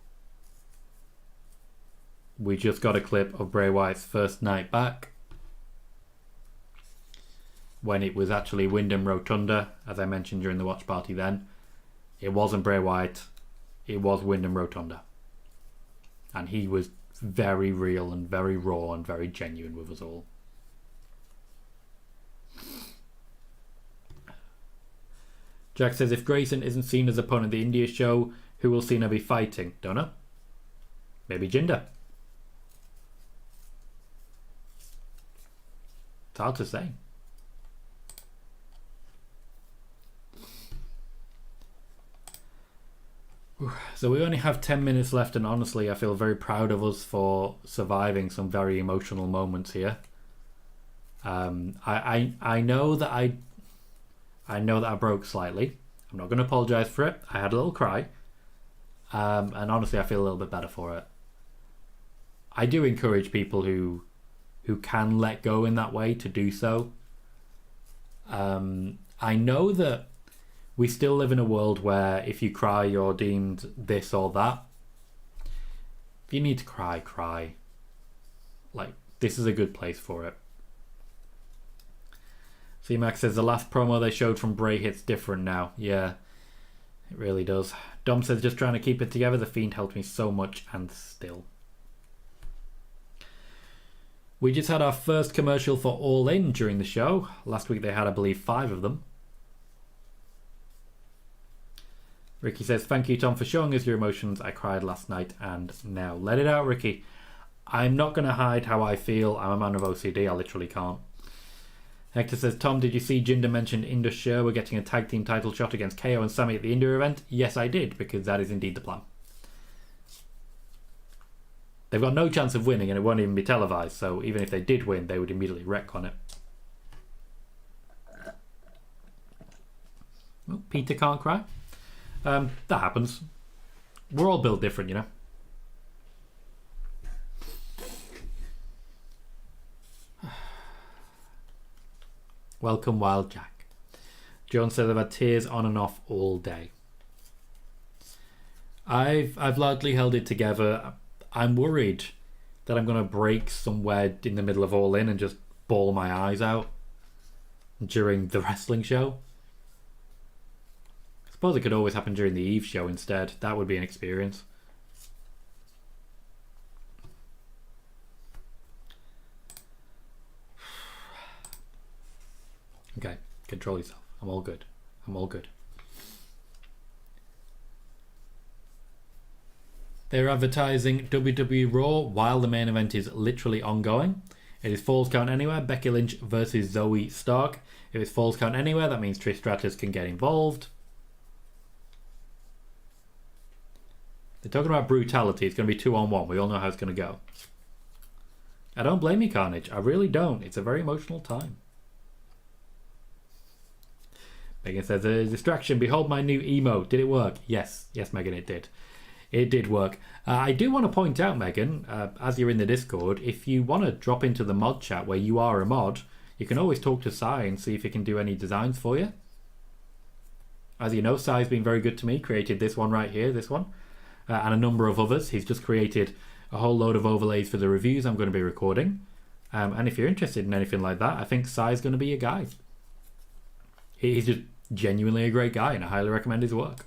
we just got a clip of Bray Wyatt's first night back, when it was actually Windham Rotunda, as I mentioned during the watch party then. It wasn't Bray Wyatt, it was Windham Rotunda. And he was very real and very raw and very genuine with us all. Jack says, if Grayson isn't seen as opponent of the India show, who will Cena be fighting? Don't know. Maybe Jinder. It's hard to say. So we only have 10 minutes left, and honestly I feel very proud of us for surviving some very emotional moments here. I know that I broke slightly. I'm not going to apologise for it. I had a little cry, and honestly I feel a little bit better for it. I do encourage people who can let go in that way to do so. I know that we still live in a world where if you cry, you're deemed this or that. If you need to cry, cry. Like, this is a good place for it. C-Max says, the last promo they showed from Bray hits different now. Yeah, it really does. Dom says, just trying to keep it together. The Fiend helped me so much, and still. We just had our first commercial for All In during the show. Last week they had, I believe, 5 of them. Ricky says, thank you, Tom, for showing us your emotions. I cried last night and now. Let it out, Ricky. I'm not going to hide how I feel. I'm a man of OCD. I literally can't. Hector says, Tom, did you see Jinder mentioned Indus Sher were getting a tag team title shot against KO and Sammy at the India event? Yes, I did, because that is indeed the plan. They've got no chance of winning and it won't even be televised, so even if they did win, they would immediately retcon it. Well, Peter can't cry. That happens. We're all built different, you know. Welcome, Wild Jack. John says, I've had tears on and off all day. I've largely held it together. I'm worried that I'm going to break somewhere in the middle of All In and just bawl my eyes out during the wrestling show. I suppose it could always happen during the Eve show instead. That would be an experience. Control yourself. I'm all good. I'm all good. They're advertising WWE Raw while the main event is literally ongoing. It is Falls Count Anywhere, Becky Lynch versus Zoe Stark. If it's Falls Count Anywhere, that means Trish Stratus can get involved. They're talking about brutality. It's going to be 2-on-1. We all know how it's going to go. I don't blame you, Carnage. I really don't. It's a very emotional time. Megan says, a distraction. Behold my new emote. Did it work? Yes. Yes, Megan, it did. It did work. I do want to point out, Megan, as you're in the Discord, if you want to drop into the mod chat where you are a mod, you can always talk to Sai and see if he can do any designs for you. As you know, Sai's been very good to me. Created this one right here, this one, and a number of others. He's just created a whole load of overlays for the reviews I'm going to be recording. And if you're interested in anything like that, I think Sai's going to be your guy. He's just genuinely a great guy, and I highly recommend his work.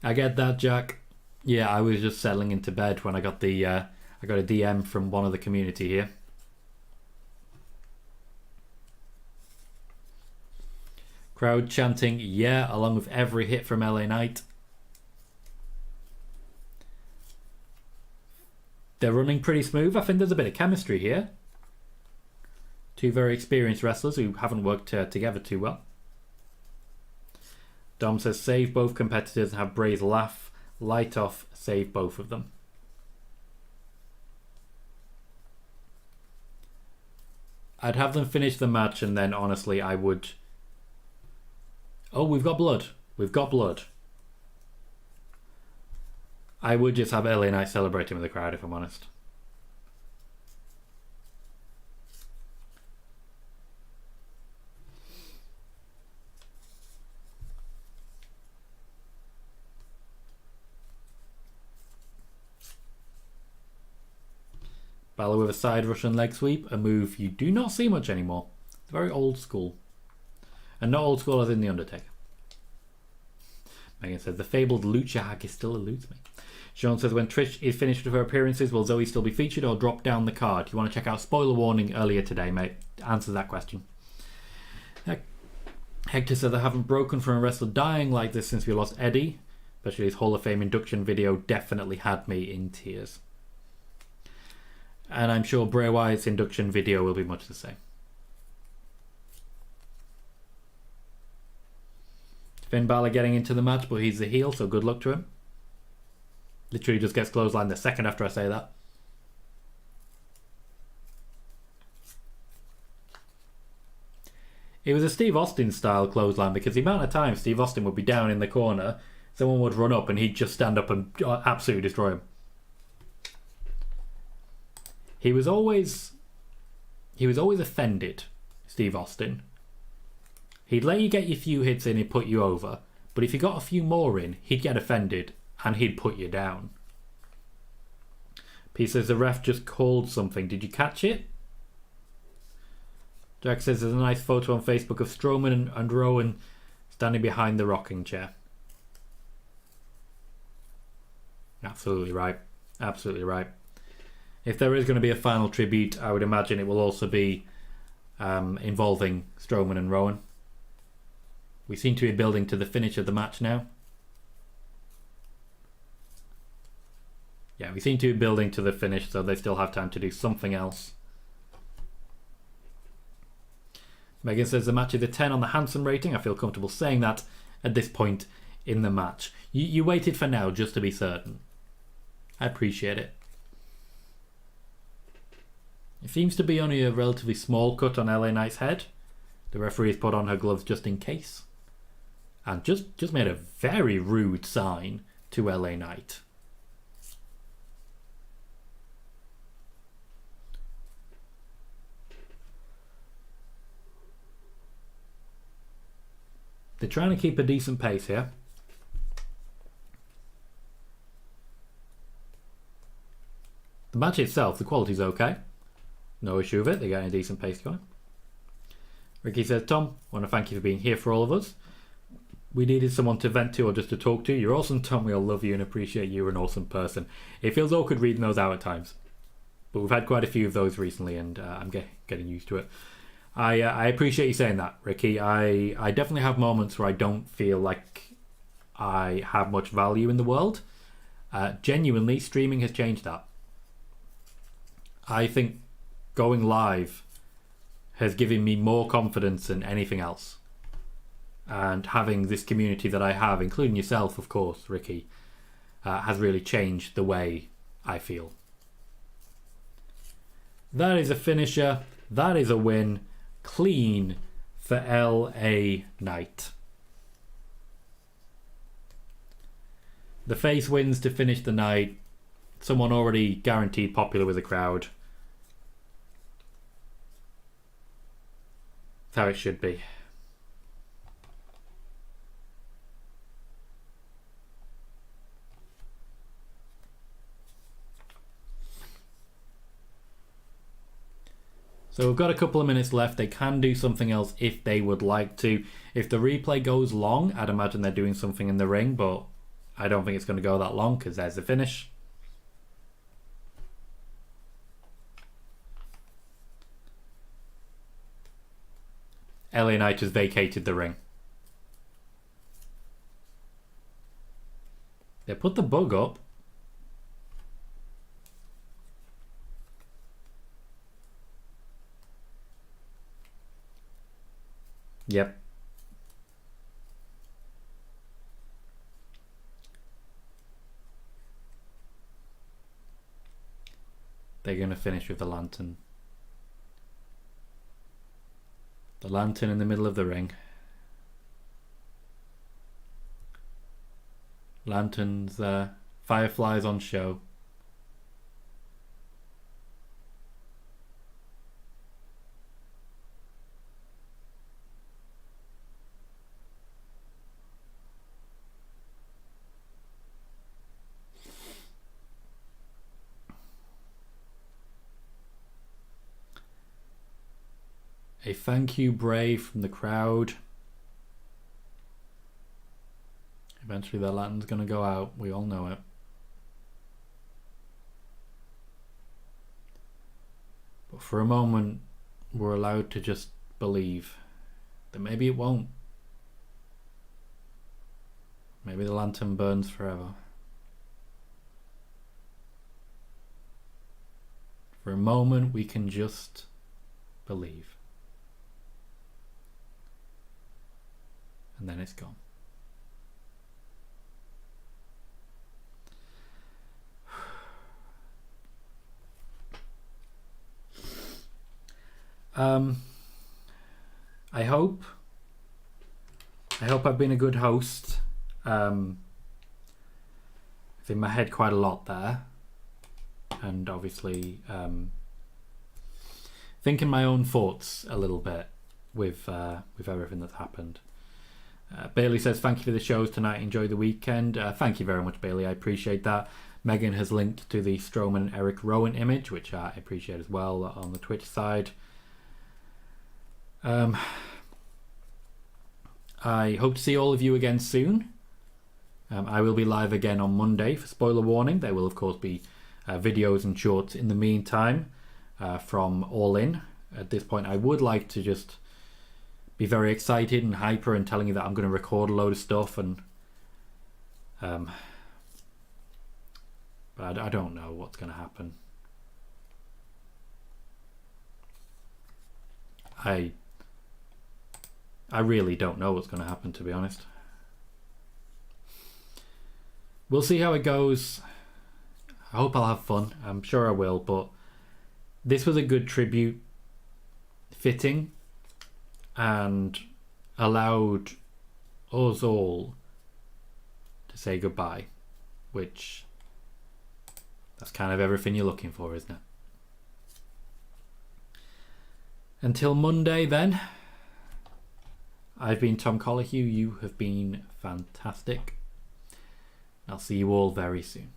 I get that, Jack. Yeah, I was just settling into bed when I got the I got a DM from one of the community here. Crowd chanting, yeah, along with every hit from LA Knight. They're running pretty smooth. I think there's a bit of chemistry here. Two very experienced wrestlers who haven't worked together too well. Dom says, save both competitors and have Bray's laugh. Light off, save both of them. I'd have them finish the match and then honestly I would... Oh, we've got blood. We've got blood. I would just have LA Knight celebrating with the crowd if I'm honest. Balor with a side Russian leg sweep, a move you do not see much anymore. It's very old school. And not old school as in The Undertaker. Megan says, the fabled lucha hack still eludes me. Sean says, when Trish is finished with her appearances, will Zoe still be featured or drop down the card? You want to check out spoiler warning earlier today, mate. Answer that question. Hector says, I haven't broken from a wrestler dying like this since we lost Eddie. Especially his Hall of Fame induction video definitely had me in tears. And I'm sure Bray Wyatt's induction video will be much the same. Finn Balor getting into the match, but he's the heel, so good luck to him. Literally just gets clotheslined the second after I say that. It was a Steve Austin style clothesline because the amount of time Steve Austin would be down in the corner, someone would run up and he'd just stand up and absolutely destroy him. He was always offended, Steve Austin. He'd let you get your few hits in, he'd put you over. But if you got a few more in, he'd get offended and he'd put you down. P says the ref just called something. Did you catch it? Jack says there's a nice photo on Facebook of Strowman and Rowan standing behind the rocking chair. Absolutely right. Absolutely right. If there is going to be a final tribute, I would imagine it will also be involving Strowman and Rowan. We seem to be building to the finish of the match now. Yeah, we seem to be building to the finish, so they still have time to do something else. Megan says the match is a 10 on the Hanson rating. I feel comfortable saying that at this point in the match. You waited for now just to be certain. I appreciate it. It seems to be only a relatively small cut on LA Knight's head. The referee has put on her gloves just in case. And just made a very rude sign to LA Knight. They're trying to keep a decent pace here. The match itself, the quality's okay. No issue with it. They're getting a decent pace going. Ricky says, Tom, I want to thank you for being here for all of us. We needed someone to vent to or just to talk to. You're awesome, Tom. We all love you and appreciate you. You're an awesome person. It feels awkward reading those out at times. But we've had quite a few of those recently, and I'm getting used to it. I appreciate you saying that, Ricky. I definitely have moments where I don't feel like I have much value in the world. Genuinely, streaming has changed that. I think going live has given me more confidence than anything else. And having this community that I have, including yourself, of course, Ricky, has really changed the way I feel. That is a finisher. That is a win. Clean for LA Knight. The face wins to finish the night. Someone already guaranteed popular with the crowd. That's how it should be. So we've got a couple of minutes left. They can do something else if they would like to. If the replay goes long, I'd imagine they're doing something in the ring, but I don't think it's going to go that long because there's the finish. LA Knight has vacated the ring. They put the bug up. Yep. They're going to finish with the lantern. The lantern in the middle of the ring. Lanterns there. Fireflies on show. A thank you, Bray, from the crowd. Eventually that lantern's going to go out. We all know it. But for a moment, we're allowed to just believe that maybe it won't. Maybe the lantern burns forever. For a moment, we can just believe. And then it's gone. I hope I've been a good host. I've in my head quite a lot there, and obviously thinking my own thoughts a little bit with everything that's happened. Bailey says, thank you for the shows tonight. Enjoy the weekend. Thank you very much, Bailey. I appreciate that. Megan has linked to the Strowman Eric Rowan image, which I appreciate as well on the Twitch side. I hope to see all of you again soon. I will be live again on Monday for spoiler warning. There will, of course, be videos and shorts in the meantime from All In. At this point, I would like to just be very excited and hyper and telling you that I'm going to record a load of stuff, and but I don't know what's going to happen. I really don't know what's going to happen, to be honest. We'll see how it goes. I hope I'll have fun. I'm sure I will, but this was a good tribute, fitting, and allowed us all to say goodbye, which that's kind of everything you're looking for, isn't it? Until Monday then, I've been Tom Colohue. You have been fantastic. I'll see you all very soon.